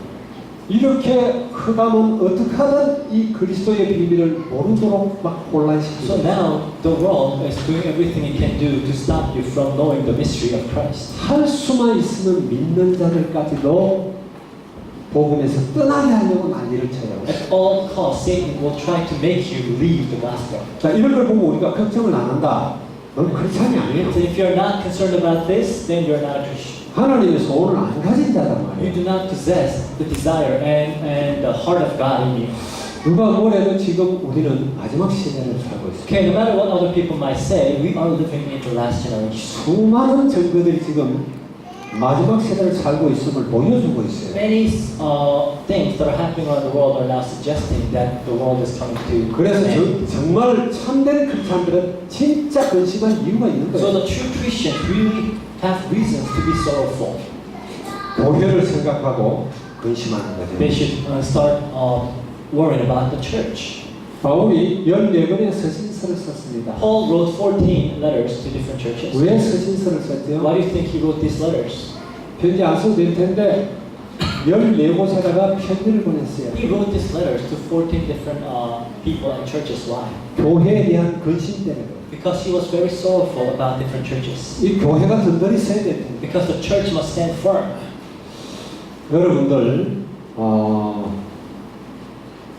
이렇게 크다면 어떻게 하든 이 그리스도의 비밀을 모르도록 막 So 혼란시키죠. now the world is doing everything it can do to stop you from knowing the mystery of Christ. 할 수만 있으면 믿는 자들까지도 복음에서 떠나게 하려고 난리를 쳐요. At all costs, Satan will try to make you leave the gospel. 자, 이런 걸 보고 우리가 걱정을 안 한다. 넌 크리스찬이 아니에요. So if you're not concerned about this, then you're not a Christian. 하나님의 소원을 안 가진 자단 You 말이에요. do not possess the desire and the heart of God in you. 누가 뭐래도 지금 우리는 마지막 시대를 살고 있습니다. Okay, no matter what other people might say, we are living in the last generation. 수많은 증거들이 지금 마지막 시대를 살고 있음을 보여주고 있어요. Many things that are happening around the world are now suggesting that the world is coming to 그래서 an end. 정말 참된 크리스찬들은 진짜 근심할 이유가 있는 So 거예요. the true Christians really have reasons to be sorrowful. 교회를 생각하고 근심하는 거죠. They should start worrying about the church. 바울이 14권의 서신서를 썼습니다. Paul wrote 14 letters to different churches. 왜 서신서를 썼죠? Why do you think he wrote these letters? 편지 안 써도 될 텐데 14곳에다가 편지를 보냈어요. He wrote these letters to 14 different people and churches. Why? 교회에 대한 근심 때문에. Because he was very sorrowful about different churches. 이 교회가 든든히 서야 될 텐데. Because the church must stand firm. 여러분들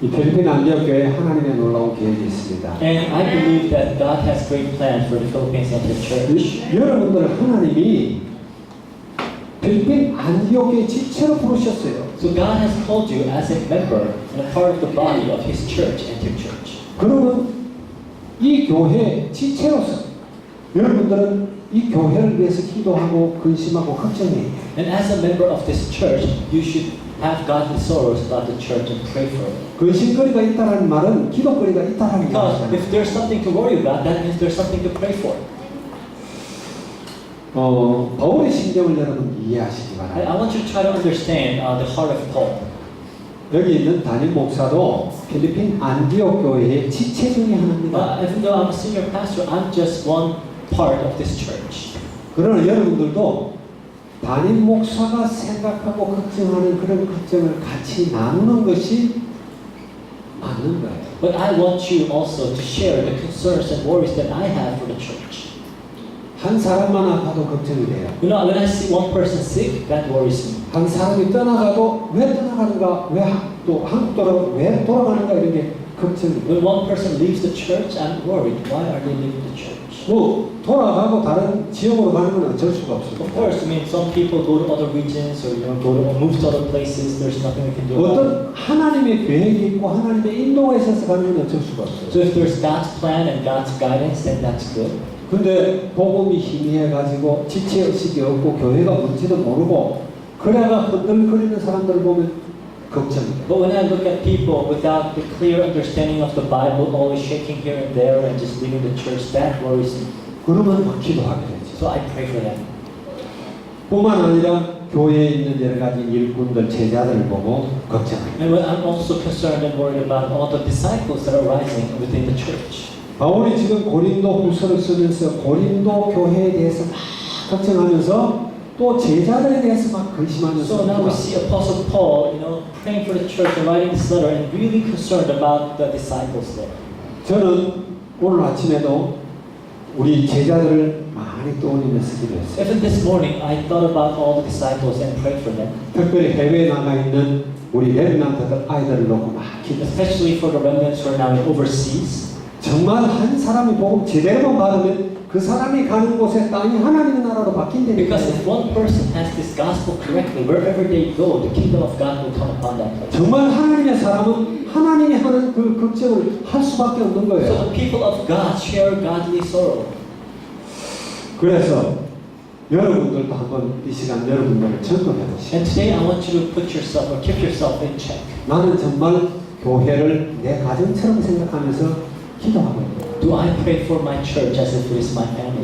이 필리핀 안디옥교회에 하나님의 놀라운 계획이 있습니다. And I believe that God has great plans for the Philippines and the church. 여러분들 하나님이 필리핀 안디옥교회 지체로 부르셨어요. So God has called you as a member and a part of the body of His church and your church. 그러면 이 교회 지체로서 여러분들은 이 교회를 위해서 기도하고 근심하고 걱정해요. And as a member of this church, you should have godly sorrows about the church and pray for it. 근심거리가 있다라는 말은 기도거리가 있다라는 Because 말이잖아요. if there's something to worry about, that means there's something to pray for. 바울의 심정을 여러분 이해하시기 I 바랍니다. want you to try to understand the heart of Paul. 여기 있는 담임 목사도 필리핀 안디옥 교회의 지체 중에 하나입니다. Even though I'm a senior pastor, I'm just one part of this church. 그러나 여러분들도 담임 목사가 생각하고 걱정하는 그런 걱정을 같이 나누는 것이 맞는 거예요. But I want you also to share the concerns and worries that I have for the church. 한 사람만 아파도 걱정이 돼요. You know, when I see one person sick, that worries me. 한 사람이 떠나가도 왜 떠나가는가, 또 한국 왜 돌아가는가 이런 게 걱정이 돼요. When one person leaves the church, I'm worried. Why are they leaving the church? 뭐 돌아가고 다른 지역으로 가는 건 어쩔 수가 없어요. Of course, I mean, some people go to other regions or move to other places. There's nothing we can do about it. 어떤 하나님의 계획이 있고 하나님의 인도가 있어서 가는 건 어쩔 수가 없어요. So if there's God's plan and God's guidance, then that's good. 근데 복음이 희미해가지고 지체의식이 없고 교회가 뭔지도 모르고 그래가 흔들거리는 사람들을 보면 걱정이에요. But when I look at people without the clear understanding of the Bible, always shaking here and there and just leaving the church, that worries me. 그러면 막 기도하게 되죠. So I pray for them. 뿐만 아니라 교회에 있는 여러 가지 일꾼들, 제자들을 보고 걱정해요. And I'm also concerned and worried about all the disciples that are rising within the church. 바울이 지금 고린도 후서를 쓰면서 고린도 교회에 대해서 막 걱정하면서 또 제자들에 대해서 막 근심하면서 So now we see Apostle Paul, praying for the church and writing this letter and really concerned about the disciples there. 저는 오늘 아침에도 우리 제자들을 많이 떠올리면서 기도했어요. Even this morning, I thought about all the disciples and prayed for them, 특별히 해외에 남아 있는 우리 렘넌트들 아이들을 놓고 막 기도. especially for the remnants who are now overseas. 정말 한 사람이 복음 제대로만 받으면 그 사람이 가는 곳에 땅이 하나님의 나라로 바뀐다니까요. Because if one person has this gospel correctly, wherever they go, the kingdom of God will come upon that place. 정말 하나님의 사람은 하나님이 하는 그 걱정을 할 수밖에 없는 So 거예요. the people of God share godly sorrow. 그래서 여러분들도 한번 이 시간 여러분들을 점검해 보시죠. And today I want you to put yourself or keep yourself in check. 나는 정말 교회를 내 가정처럼 생각하면서 기도하고 있다. Do I pray for my church as if it is my family?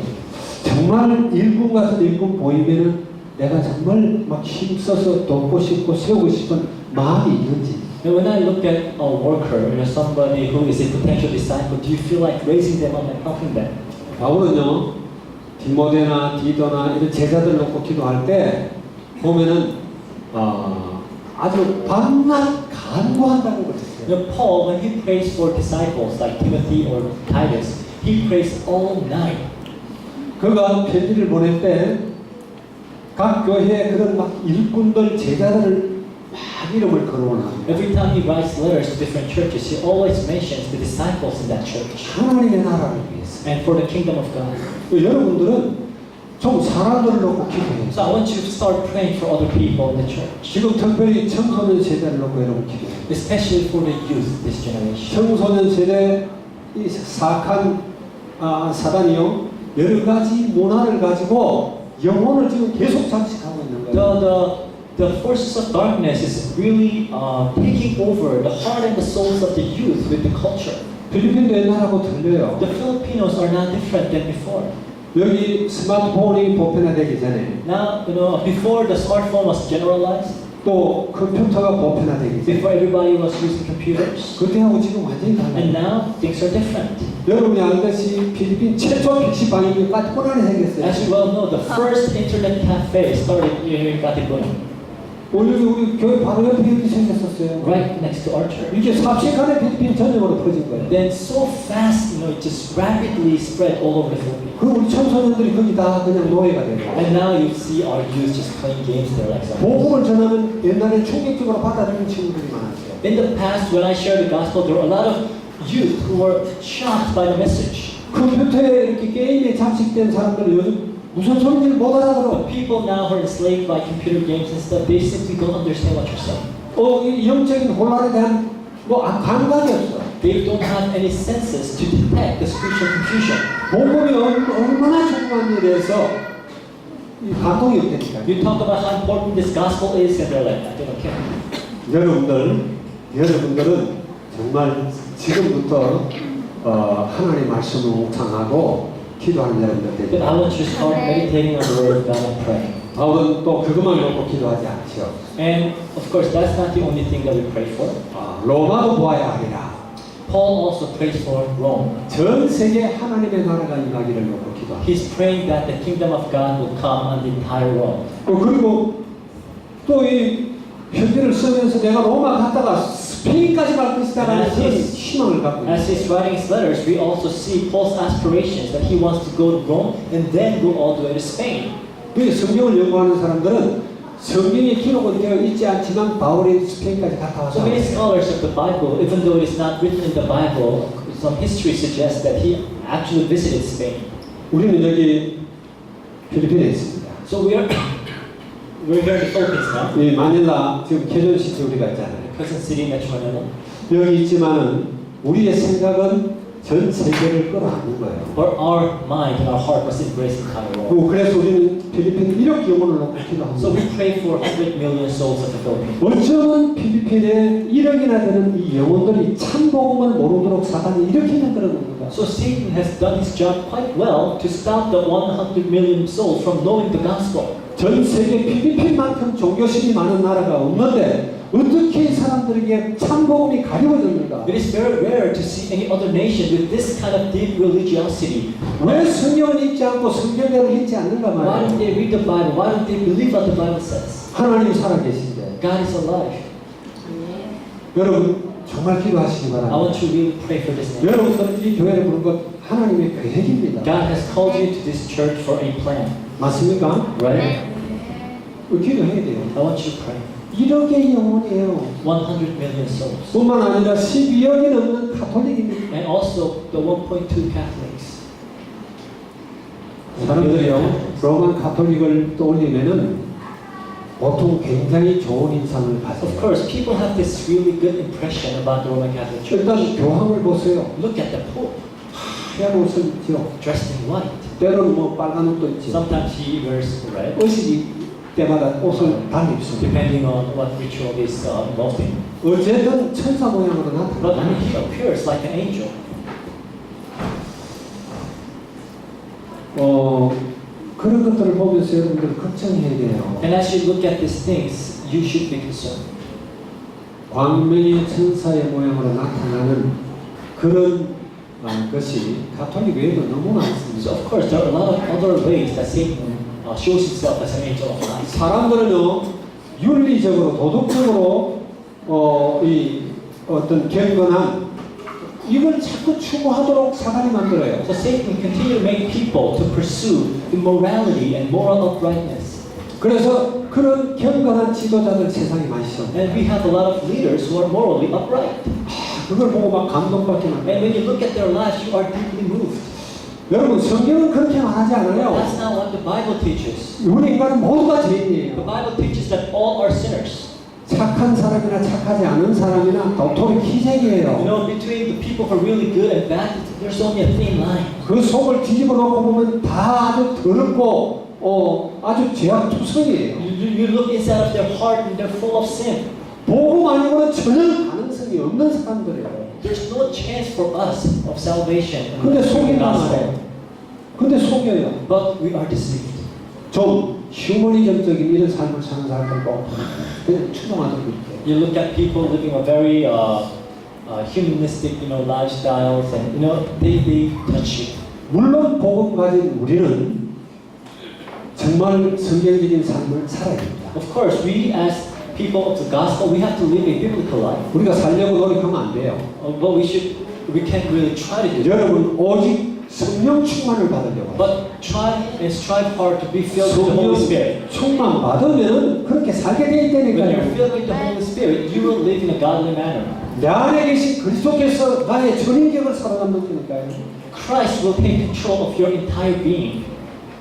정말 일꾼 같은 일꾼 보이면은 내가 정말 막 힘써서 돕고 싶고 세우고 싶은 마음이 있는지. And when I look at a worker, somebody who is a potential disciple, do you feel like raising them up and helping them? 바울은요 디모데나 디도나 이런 제자들 놓고 기도할 때 보면은 아주 밤낮 간구한다고 그랬어요. Paul, when he prays for disciples like Timothy or Titus, he prays all night. 그가 편지를 보낼 때 각 교회에 그런 막 일꾼들 제자들을 막 이름을 거론합니다. Every time he writes letters to different churches, he always mentions the disciples in that church 하나님의 나라를 위해서. and for the kingdom of God. 여러분들은 좀 사람들을 놓고 기도해요. So I want you to start praying for other people in the church, 지금 특별히 청소년 세대를 놓고 여러분 기도해요. especially for the youth this generation. 청소년 세대 이 사악한 사단이요 여러 가지 문화를 가지고 영혼을 지금 계속 장식하고 있는 거예요. The forces of darkness is really taking over the heart and the souls of the youth with the culture. 필리핀도 옛날하고 틀려요. The Filipinos are now different than before. 여기 스마트폰이 보편화되기 전에 Now, before the smartphone was generalized, 또 컴퓨터가 보편화되기 전에 before everybody was using computers, 그때하고 지금 완전히 and 달라요. now things are different. 여러분이 알듯이 필리핀 최초 PC방이 까티포나에 생겼어요. As you well know, the first internet cafe started here in Katipunan, 오늘 우리 교회 바로 옆에 여기 생겼었어요. right next to our church. 이게 삽시간에 필리핀 전역으로 퍼진 거예요. Then so fast, it just rapidly spread all over the Philippines. 그럼 우리 청소년들이 거기 다 그냥 노예가 되고 And now you see our youth just playing games there like zombies. 복음을 전하면 옛날에 충격적으로 받아들이는 친구들이 많았어요. In the past, when I shared the gospel, there were a lot of youth who were shocked by the message. 컴퓨터에 이렇게 게임에 잠식된 사람들은 요즘 무슨 소리인지 못 알아들어. But people now who are enslaved by computer games and stuff, they simply don't understand what you're saying. 이 영적인 혼란에 대한 감각이 없어. They don't have any senses to detect the spiritual confusion. 복음이 얼마나 중요한 일에서 이 감동이 없다니까요. You talk about how important this gospel is, and they're like, I don't care. 여러분들은 정말 지금부터 하나님의 말씀을 묵상하고 기도하는 여러분들 But 되죠. I want you to start meditating on the word of God and praying. 바울은 또 그것만 놓고 기도하지 않죠. And of course, that's not the only thing that we pray for. 로마도 보아야 하리라. Paul also prays for Rome. 전 세계 하나님의 나라가 임하기를 놓고 기도합니다. He's praying that the kingdom of God will come on the entire world. 그리고 또 이 편지를 쓰면서 내가 로마 갔다가 스페인까지 갈 것이다라는 그런 희망을 갖고 있어요. As he's writing his letters, we also see Paul's aspirations that he wants to go to Rome and then go all the way to Spain. 그 성경을 연구하는 사람들은 성경에 기록은 되어 있지 않지만 바울이 스페인까지 갔다 와서 So many scholars of the Bible, even though it is not written in the Bible, some history suggests that he actually visited Spain. 우리는 여기 필리핀에 있습니다. So we're here in the Philippines now, 이 마닐라 지금 개전시티 우리가 있잖아요. Quezon City, Metro Manila. 여기 있지만은 우리의 생각은 전 세계를 끌어안는 거예요. But our mind and our heart must embrace the entire world. 그래서 우리는 필리핀 1억 영혼을 놓고 So 기도합니다. we pray for 100 million souls of the Philippines. 어쩌면 필리핀에 1억이나 되는 이 영혼들이 참복음을 모르도록 사단이 이렇게 만들어 놓은 겁니다. So Satan has done his job quite well to stop the 100 million souls from knowing the gospel. 전 세계 필리핀만큼 종교심이 많은 나라가 없는데 어떻게 이 사람들에게 참복음이 가려워졌는가? It is very rare to see any other nation with this kind of deep religiosity. 왜 성경을 읽지 않고 성경대로 읽지 않는가 Why 말이야? don't they read the Bible? Why don't they believe what the Bible says? 하나님 살아계신데 God is alive. 여러분 정말 기도하시기 I 바랍니다. want you to really pray for this nation. 여러분들은 이 교회를 부른 것 하나님의 계획입니다. God has called you to this church for a plan, 맞습니까? right? 기도해야 돼요. I want you to pray. 1억의 영혼이에요. 100 million souls. 뿐만 아니라 12억이 넘는 가톨릭입니다. And also the 1.2 Catholics. 사람들이요 로만 가톨릭을 떠올리면은 보통 굉장히 좋은 인상을 Of 가져요. course, people have this really good impression about the Roman Catholic Church. 일단 교황을 보세요. Look at the Pope, 하얀 옷을 입죠. dressed in white. 때로는 뭐 빨간 옷도 입지. Sometimes he wears red, 의식이 때마다 옷을 달리입습니다. depending on what ritual is involved in. 어쨌든 천사 모양으로 But 나타나요. he appears like an angel. 그런 것들을 보면서 여러분들 걱정해야 돼요. And as you look at these things, you should be concerned. 광명의 천사의 모양으로 나타나는 그런 것이 가톨릭 외에도 너무 So 많습니다. of course, there are a lot of other ways that Satan shows himself as an angel of light. 사람들은요 윤리적으로 도덕적으로 이 어떤 경건한 이걸 자꾸 추구하도록 사단이 만들어요. So Satan continue to make people to pursue the morality and moral uprightness. 그래서 그런 경건한 지도자들 세상에 많이 있어. And we have a lot of leaders who are morally upright. 그걸 보고 막 감동받기만 And 해요. when you look at their lives, you are deeply moved. 여러분 성경은 그렇게 말하지 않아요. That's not what the Bible teaches. 우리 인간은 모두가 The 죄인이에요. Bible teaches that all are sinners. 착한 사람이나 착하지 않은 사람이나 도토리 You 희생이에요. know, between the people who are really good and bad, there's only a thin line. 그 속을 뒤집어 놓고 보면 다 아주 더럽고 아주 죄악투성이에요. You look inside of their heart and they're full of sin. 복음 아니고는 전혀 가능성이 없는 사람들이에요. There's no chance for us of salvation in 근데 the 속인단 gospel. 말이에요. 근데 속여요. But we are deceived. 좀 휴머니즘적인 이런 삶을 사는 사람들도 그냥 추동하도록 이렇게. You look at people living a very humanistic, lifestyles, and they touch you. 물론 복음 가진 우리는 정말 성경적인 삶을 살아야 됩니다. Of course, we as people of the gospel, we have to live a biblical life. 우리가 살려고 노력하면 안 돼요. But we can't really try to do that. 여러분 오직 성령 충만을 받으려고. But try and strive hard to be filled with the Holy Spirit. 충만 받으면 그렇게 살게 돼 When you're 있다니까요. filled with the Holy Spirit, you will live in a godly manner. 내 안에 계신 그리스도께서 나의 전인격을 살아남는 거니까요. Christ will take control of your entire being.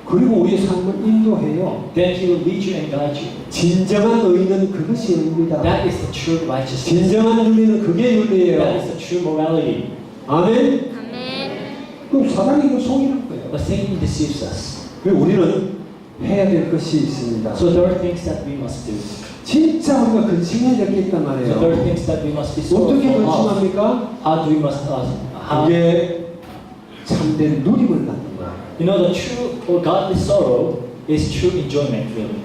그리고 우리의 삶을 인도해요. Then He will lead you and guide you. 진정한 의는 그것이 의입니다. That is the true righteousness. 진정한 윤리는 그게 That 윤리예요. is the true morality. 아멘. 그럼 사단이 이걸 속이는 거예요. But Satan deceives us. 우리는 해야 될 것이 있습니다. So there are things that we must do. 진짜 우리가 근심해야 될 게 있단 So there 말이에요. are things that we must be 어떻게 sorrowful of. 근심합니까? How do we must how 이게 참된 누림을 갖는 거야. you know the true or godly sorrow is true enjoyment really.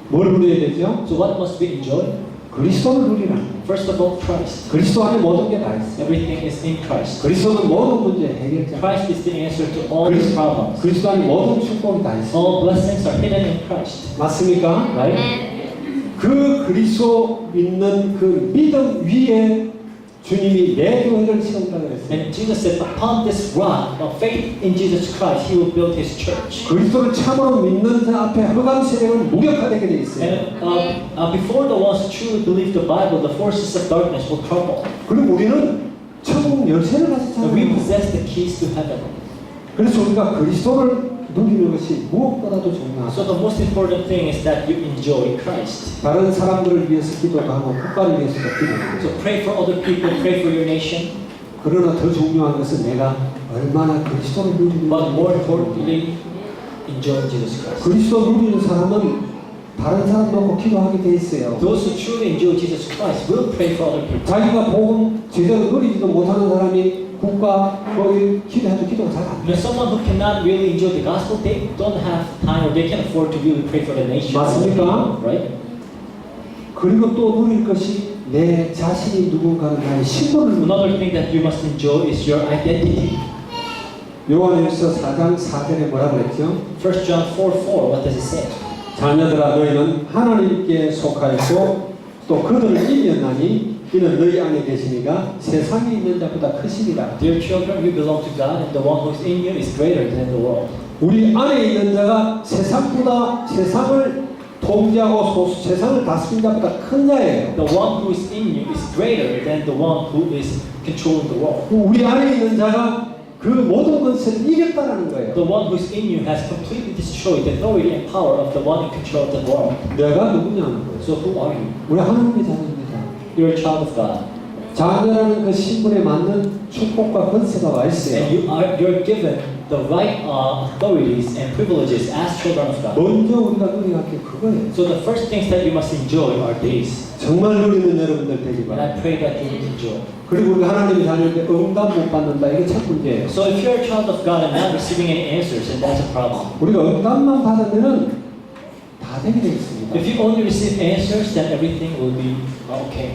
뭘 누려야 되죠? So what must we enjoy? 그리스도를 누리라. First of all, Christ. 그리스도 안에 모든 게 다 있어. Everything is in Christ. 그리스도는 모든 문제 해결자. Christ is the answer to all these problems. 그리스도 안에 모든 축복이 다 있어. All blessings are hidden in Christ. 맞습니까? Right? 그 그리스도 믿는 그 믿음 위에 주님이 내 교회를 세운다 그랬어요. And Jesus said, upon this rock of faith in Jesus Christ, He will build His church. 그리스도를 참으로 믿는 자 앞에 흑암 세력은 무력화되게 돼 있어요. And before the ones who truly believe the Bible, the forces of darkness will crumble. 그리고 우리는 천국 열쇠를 And we 가졌잖아요. possess the keys to heaven. 그래서 우리가 그리스도를 누리는 것이 무엇보다도 중요하다. So the most important thing is that you enjoy Christ. 다른 사람들을 위해서 기도도 하고 국가를 위해서도 기도해요. So pray for other people, pray for your nation. 그러나 더 중요한 것은 내가 얼마나 그리스도를 누리는지. But more importantly, enjoy Jesus Christ. 그리스도 누리는 사람은 다른 사람 놓고 기도하게 돼 있어요. Those who truly enjoy Jesus Christ will pray for other people. 자기가 복음 제대로 누리지도 못하는 사람이 국가 거기 기도해도 기도가 잘 안 돼. Now, someone who cannot really enjoy the gospel, they don't have time or they can't afford to really pray for the nation. 맞습니까? Right? 그리고 또 누릴 것이 내 자신이 누군가는 나의 신분을 누린다. Another thing that you must enjoy is your identity. 요한일서 4장 4절에 뭐라 그랬죠? 1 John 4:4, what does it say? 자녀들아 너희는 하나님께 속하였고 또 그들을 이겼나니 이는 너희 안에 계시니가 세상에 있는 자보다 크시리라. Dear children, you belong to God, and the one who is in you is greater than the world. 우리 안에 있는 자가 세상보다 세상을 통제하고 세상을 다스린 자보다 큰 자예요. The one who is in you is greater than the one who is controlling the world. 우리 안에 있는 자가 그 모든 것을 이겼다라는 거예요. The one who is in you has completely destroyed the authority and power of the one in control of the world. 내가 누구냐는 거예요. So who are you? 우리 하나님의 자녀입니다. You're a child of God. 자녀라는 그 신분에 맞는 축복과 권세가 와 있어요. And you're given the right authorities and privileges as children of God. 먼저 우리가 누려야 할 게 그거예요. So the first things that you must enjoy are these. 정말 누리는 여러분들 되기 And 바랍니다. I pray that you will enjoy. 그리고 우리가 하나님의 자녀인데 응답 못 받는다. 이게 참 문제예요. So if you're a child of God and not receiving any answers, then that's a problem. 우리가 응답만 받으면은 다 되게 되어 있습니다. If you only receive answers, then everything will be okay.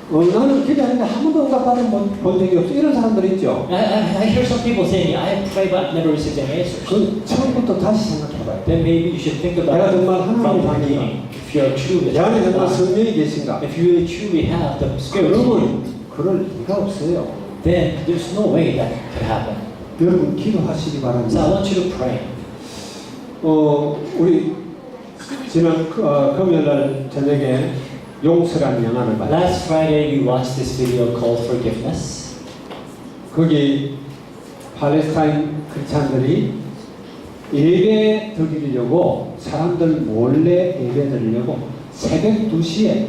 나는 기도하는데 한 번도 응답 받은 본 적이 없어. 이런 사람들 있죠. I hear some people saying, I pray but I've never received any answers. 그 처음부터 다시 생각해봐요. Then maybe you should think about 내가 it 정말 from the 하나님의 beginning. If you're truly a 내 안에 child of 정말 God, 성령이 계신가? if you really truly have the Spirit in you, 여러분 그럴 리가 없어요. then there's no way that could happen. 여러분 기도하시기 So I 바랍니다. want you to pray. 우리 지난 금요일날 저녁에 용서란 영화를 봤어요. Last Friday we watched this video called Forgiveness. 거기 팔레스타인 크리스찬들이 예배 드리려고 사람들 몰래 예배 드리려고 새벽 2시에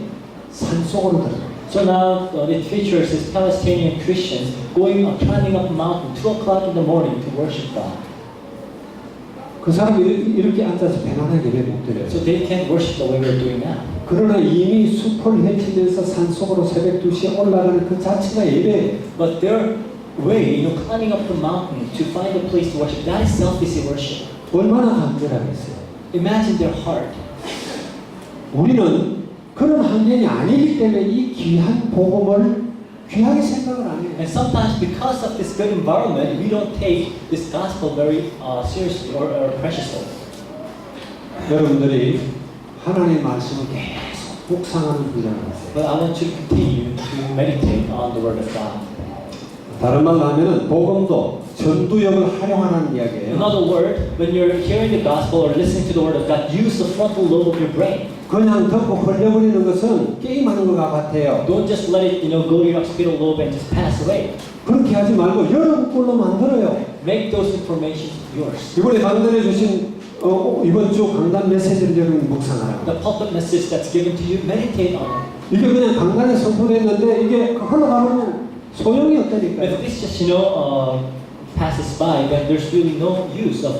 산속으로 들어가요. So now it features these Palestinian Christians going climbing up a mountain 2 o'clock in the morning to worship God. 그 사람이 이렇게 앉아서 편안하게 예배 못 드려요. So they can't worship the way we're doing now. 그러나 이미 숲을 헤치면서 산속으로 새벽 2시에 올라가는 그 자체가 예배예요. But their way, climbing up the mountain to find a place to worship, that itself is a worship. 얼마나 간절하겠어요. Imagine their heart. 우리는 그런 환경이 아니기 때문에 이 귀한 복음을 귀하게 생각을 안 해요. And sometimes because of this good environment, we don't take this gospel very seriously or preciously. 여러분들이 하나님의 말씀을 계속 묵상하는 분야를 하세요. But I want you to continue to meditate on the Word of God. 다른 말로 하면은 복음도 전두엽을 활용하는 In 이야기예요. other words, when you're hearing the gospel or listening to the Word of God, use the frontal lobe of your brain. 그냥 듣고 흘려버리는 것은 게임하는 것 같아요. Don't just let it, go to your occipital lobe and just pass away. 그렇게 하지 말고 여러분 걸로 만들어요. Make those information yours. 이번에 강단해 주신 이번 주 강단 메시지를 여러분 묵상하라고. The pulpit message that's given to you, meditate on it. 이게 그냥 강단에 선포됐는데 이게 흘러가면 소용이 없다니까요. If it's just, passes by, then there's really no use of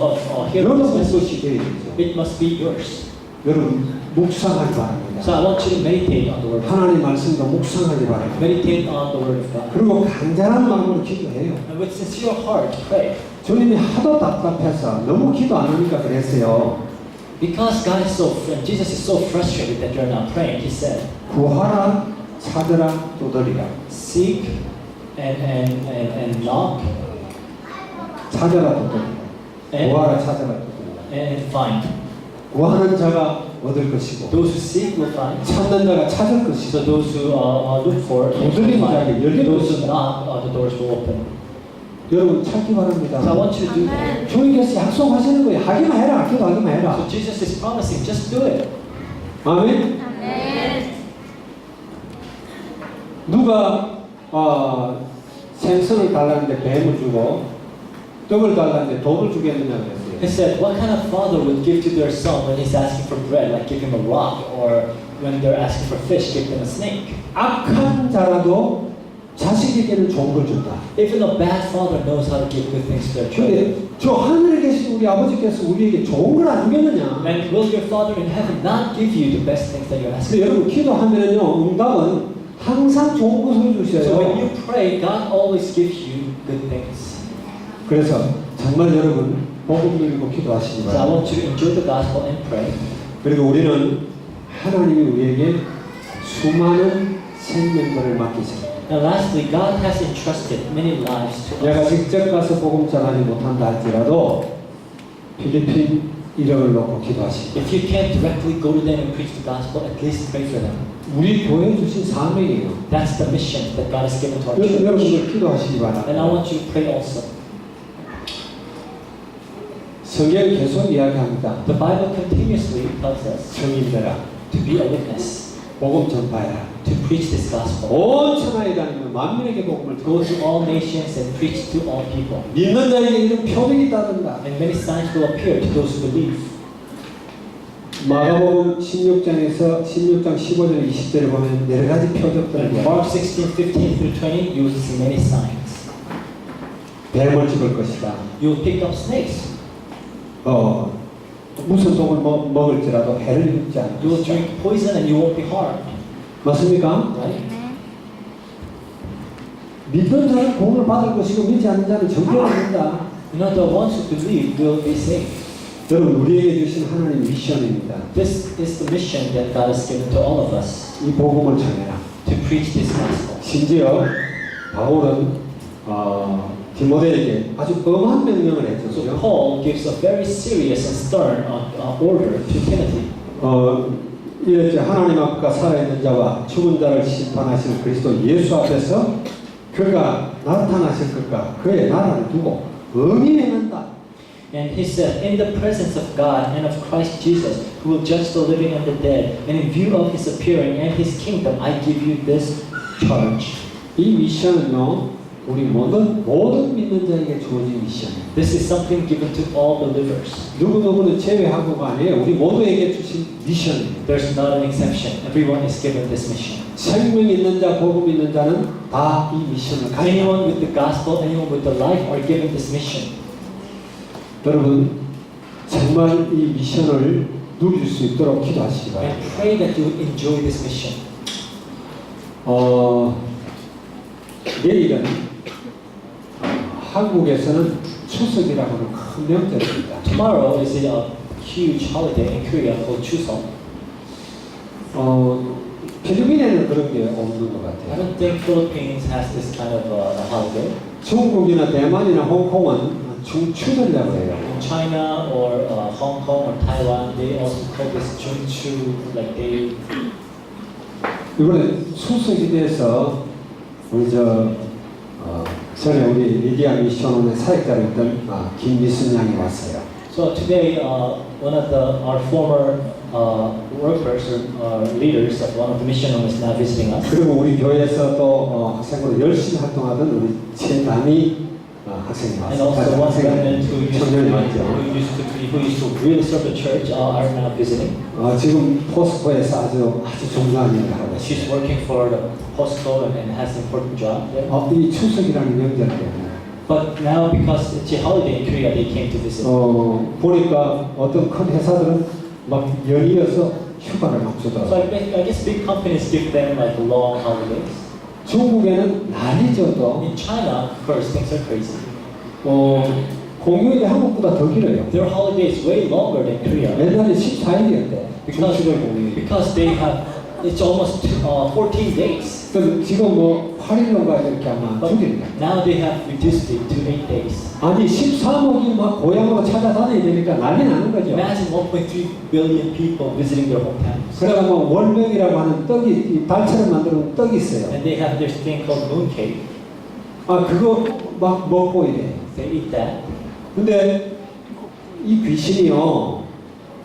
hearing this 여러분 message. 것이 되어야죠. It must be yours. 여러분 묵상하기 바랍니다. So I want you to meditate on the word. 하나님 말씀도 묵상하기 바랍니다. Meditate on the word of God. 그리고 간절한 마음으로 기도해요. And with sincere heart, pray. 주님이 하도 답답해서 너무 기도 안 하니까 그랬어요. Because God is so, Jesus is so frustrated that you're not praying, He said, 구하라, 찾으라, 두드리라. seek and knock 찾아라, 두드리라. and, 구하라, 찾아라, 두드리라. and find. 구하는 자가 얻을 것이고 Those who seek will find. 찾는 자가 찾을 것이고 So those who look for it will 두드리는 find. 자에게 열릴 Those who 것이다. knock, the doors will open. 여러분 찾기 바랍니다. So I want you to do that. 주님께서 약속하시는 거예요. 하기만 해라. 기도하기만 해라. So Jesus is promising, just do it. 아멘. 누가 생선을 달라는데 뱀을 주고 떡을 달라는데 돈을 주겠느냐 He 그랬어요. said, what kind of father would give to their son when he's asking for bread, like give him a rock, or when they're asking for fish, give them a snake? 악한 자라도 자식에게는 좋은 걸 준다. Even a bad father knows how to give good things to their children. 근데 저 하늘에 계신 우리 아버지께서 우리에게 좋은 걸 안 주겠느냐? And will your father in heaven not give you the best things that you're 근데 asking? 여러분 기도하면요 응답은 항상 좋은 것을 So when you 주셔요. pray, God always gives you good things. 그래서 정말 여러분 복음 누리고 기도하시기 So I 바랍니다. want you to enjoy the gospel and pray. 그리고 우리는 하나님이 우리에게 수많은 생명들을 맡기셨습니다. And lastly, God has entrusted many lives to 내가 us. 직접 가서 복음 전하지 못한다 할지라도 필리핀 이름을 놓고 기도하시기 If you can't directly go to them and preach the gospel, at least pray for them. 우리 교회 주신 사명이에요. That's the mission that God has given to our 여러분들 church. 기도하시기 And I 바랍니다. want you to pray also. 성경 계속 이야기합니다. The Bible continuously tells us 성인들아 to be a witness, 복음 전파해라. to preach this gospel. 온 천하에 다니면 만민에게 복음을 Go 전하라. to all nations and preach to all people. 믿는 자에게 이런 표적이 있다든가. And many signs will appear to those who believe. 마가복음 16장에서 16장 15절 20절에 보면 여러 가지 표적들을 In Mark 16, 15 through 20, you will see many signs. 뱀을 집을 것이다. You will pick up snakes. 무슨 독을 먹을지라도 해를 입지 않을 You will 것이다. drink poison and you won't be harmed. 맞습니까? Right? 믿는 자는 구원을 받을 것이고 믿지 않는 자는 정죄받는다. You know, the ones who believe will be saved. 여러분 우리에게 주신 하나님 미션입니다. This is the mission that God has given to all of us, 이 복음을 전해라. to preach this gospel. 심지어 바울은 디모데에게 아주 엄한 명령을 So 했죠. Paul gives a very serious and stern order to Timothy. 이랬죠. 하나님 앞과 살아있는 자와 죽은 자를 심판하실 그리스도 예수 앞에서 그가 나타나실 것과 그의 나라를 두고 의미 행한다. And he said, in the presence of God and of Christ Jesus, who will judge the living and the dead, and in view of his appearing and his kingdom, I give you this charge. 이 미션은요, 우리 모든 믿는 자에게 주어진 미션이에요. This is something given to all believers. 누구누구는 제외하고가 아니에요. 우리 모두에게 주신 미션이에요. There's not an exception. Everyone is given this mission. 생명 있는 자, 복음 있는 자는 다 이 미션을 가지고 Anyone with the gospel, anyone with the life are given this mission. 여러분 정말 이 미션을 누릴 수 있도록 기도하시기 I 바랍니다. pray that you will enjoy this mission. 내일은 한국에서는 추석이라고 하는 큰 명절입니다. Tomorrow is a huge holiday in Korea called Chuseok. 필리핀에는 그런 게 없는 것 I 같아요. don't think Philippines has this kind of a holiday. 중국이나 대만이나 홍콩은 중추절이라고 해요. In China or Hong Kong or Taiwan, they also call this Junchu, like they. 이번에 추석에 대해서 우리 전에 우리 리디아 미션원의 사역자였던 김미순 양이 왔어요. So today, one of our former workers or leaders of one of the mission homes is now visiting us. 그리고 우리 교회에서 또 학생으로 열심히 활동하던 우리 최남희 학생이 And also 왔어요. one remnant 청년이 왔죠. who used to really serve the church are now visiting. 지금 포스코에서 아주 중요한 일을 하고 She's 있어요. working for the Postco and has an important job there. 이 추석이라는 명절 때문에 But now because it's a holiday in Korea, they came to visit. 보니까 어떤 큰 회사들은 막 연이어서 휴가를 막 So 주더라고요. I guess big companies give them like long holidays. 중국에는 난리죠 또. In China, of course, things are crazy. 공휴일이 한국보다 더 길어요. Their holiday is way longer than Korea 옛날에 14일이었대. because 중추절 공휴일. they have it's almost 14 days. 그럼 지금 뭐 8일인가 이렇게 아마 But 줄인다. now they have reduced it to 8 days. 아니 13억이 막 고향으로 찾아다녀야 되니까 난리 나는 거죠. Imagine 1.3 billion people visiting their hometowns. 그래가 뭐 월명이라고 하는 떡이 이 달처럼 만드는 떡이 있어요. And they have this thing called mooncake. 아 그거 막 먹고 이래. They eat that. 근데 이 귀신이요,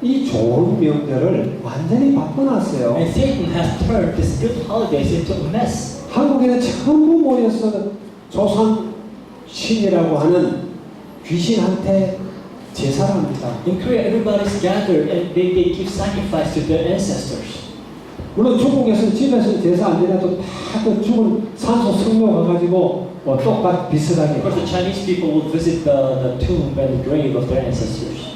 이 좋은 명절을 완전히 바꿔놨어요. And Satan has turned these good holidays into a mess. 한국에는 전부 모여서 조상 신이라고 하는 귀신한테 제사를 합니다. In Korea, everybody's gathered and they give sacrifice to their ancestors. 물론 중국에서는 집에서 제사 안 지내도 다 그 죽은 산소 성묘 가가지고 똑같 비슷하게. Of course, the Chinese people would visit the tomb and the grave of their ancestors.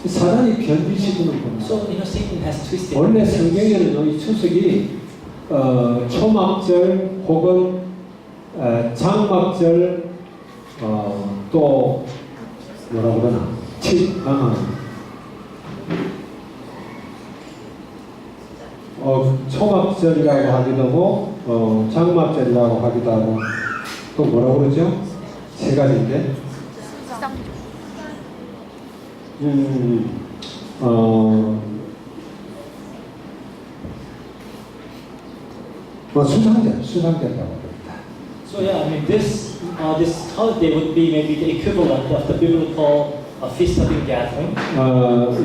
사단이 변질시키는 겁니다. So, Satan has twisted. 원래 성경에는 이 추석이 초막절 혹은 장막절 또 뭐라 그러나 초막절이라고 하기도 하고 장막절이라고 하기도 하고 또 뭐라 그러죠? 세 가지인데 수상절이라고 합니다. So yeah, I mean this holiday would be maybe the equivalent of the biblical feast of ingathering.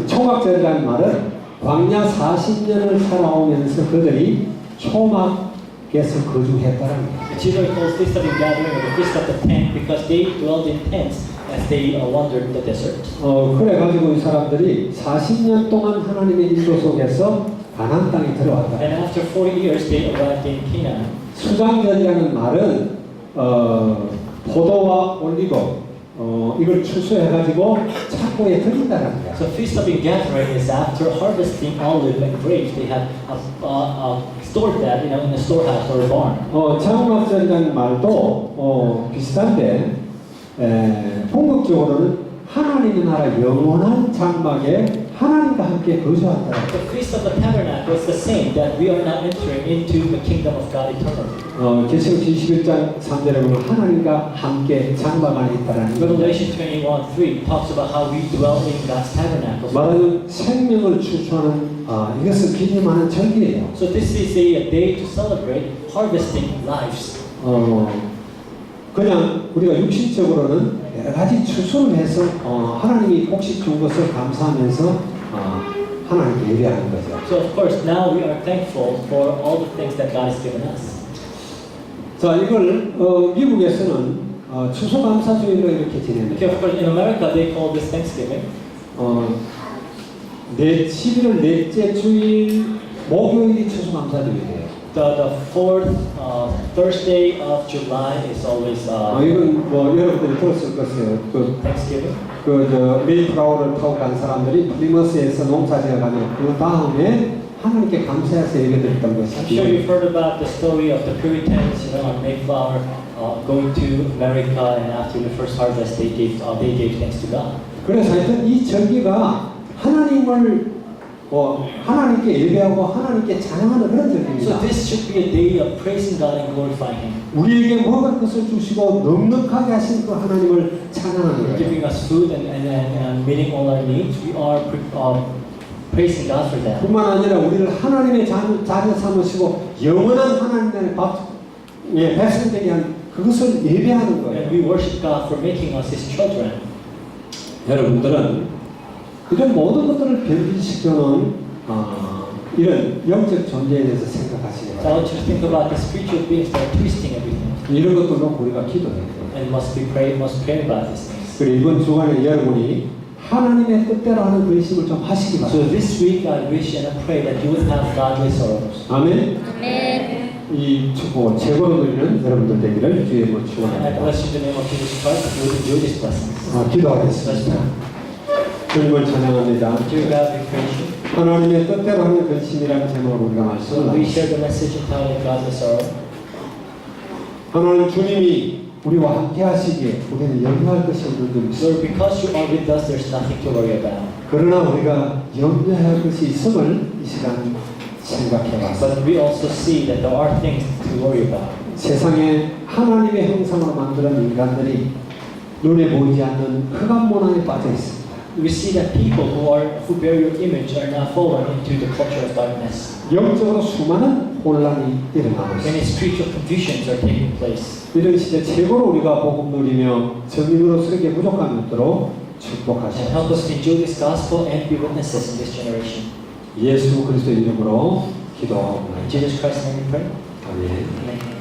초막절이라는 말은 광야 40년을 살아오면서 그들이 초막에서 거주했다는 거예요. It's either called feast of ingathering or the feast of the tent because they dwelled in tents as they wandered in the desert. 그래가지고 이 사람들이 40년 동안 하나님의 인도 속에서 가나안 땅에 들어왔다. And after 40 years, they arrived in Canaan. 수장절이라는 말은 포도와 올리고 이걸 추수해가지고 창고에 드린다는 거야. So feast of ingathering is after harvesting olive and grapes. They have stored that in a storehouse or a barn. 장막절이라는 말도 비슷한데 궁극적으로는 하나님의 나라 영원한 장막에 하나님과 함께 거주한다. The feast of the tabernacle is the same, that we are now entering into the kingdom of God eternally. 계시록 21장 3절에 보면 하나님과 함께 장막 안에 있다라는 거죠. Revelation 21:3 talks about how we dwell in God's tabernacle. 말하는 생명을 추수하는 이것을 기념하는 절기예요. So this is a day to celebrate harvesting lives. 그냥 우리가 육신적으로는 여러 가지 추수를 해서 하나님이 곡식 준 것을 감사하면서 하나님께 예배하는 거죠. So of course now we are thankful for all the things that God has given us. 자, 이걸 미국에서는 추수감사주일로 이렇게 지냅니다. Okay, of course in America they call this Thanksgiving. 11월 넷째 주일 목요일이 추수감사주일이에요. The fourth Thursday of July is always 이건 뭐 여러분들이 들었을 것이에요. Thanksgiving. 메이플라워를 타고 간 사람들이 플리머스에서 농사지어가면 그 다음에 하나님께 감사해서 예배드렸던 I'm sure 것이죠. you've heard about the story of the Puritans, on Mayflower, going to America, and after the first harvest, they gave thanks to God. 그래서 하여튼 이 절기가 하나님을 하나님께 예배하고 하나님께 찬양하는 그런 So 절기입니다. this should be a day of praising God and glorifying Him, 우리에게 먹을 것을 주시고 넉넉하게 하신 그 하나님을 찬양하는 거예요. giving us food and meeting all our needs. We are praising God for that. 뿐만 아니라 우리를 하나님의 자녀 삼으시고 영원한 하나님의 백성 되게 한 그것을 예배하는 And 거예요. we worship God for making us His children. 여러분들은 이런 모든 것들을 변질시켜놓은 이런 영적 존재에 대해서 생각하시기 So I want 바랍니다. you to think about the spiritual beings that are twisting everything, 이런 것들로 우리가 기도해야 돼요. and must pray about these things. 그리고 이번 주간에 여러분이 하나님의 뜻대로 하는 근심을 좀 하시기 So 바랍니다. this week I wish and I pray that you would have godly sorrows. 아멘. 아멘. 이 축복을 최고로 누리는 여러분들 되기를 주의 이름으로 And I 축원합니다. bless you in the name of Jesus Christ that you would enjoy these blessings. 기도하겠습니다. 주님을 찬양합니다. Dear God, we praise you. 하나님의 뜻대로 하는 근심이라는 제목으로 우리가 말씀을 We 나눴습니다. share the message entitled God's Sorrow. 하나님 주님이 우리와 함께 하시기에 우리는 염려할 것이 없는 줄 믿습니다. Lord, because you are with us, there's nothing to worry about. 그러나 우리가 염려할 것이 있음을 이 시간 생각해 봤습니다. But we also see that there are things to worry about. 세상에 하나님의 형상으로 만드는 인간들이 눈에 보이지 않는 흑암 문화에 빠져 있습니다. We see that people who bear your image are now fallen into the culture of darkness. 영적으로 수많은 혼란이 일어나고 있습니다. Many spiritual confusions are taking place. 이런 시대 최고로 우리가 복음 누리며 증인으로 서게 부족함이 없도록 And 축복하시옵소서. help us to enjoy this gospel and be witnesses in this generation. 예수 그리스도의 이름으로 기도하옵나이다. In Jesus Christ's name we pray. 아멘. Amen.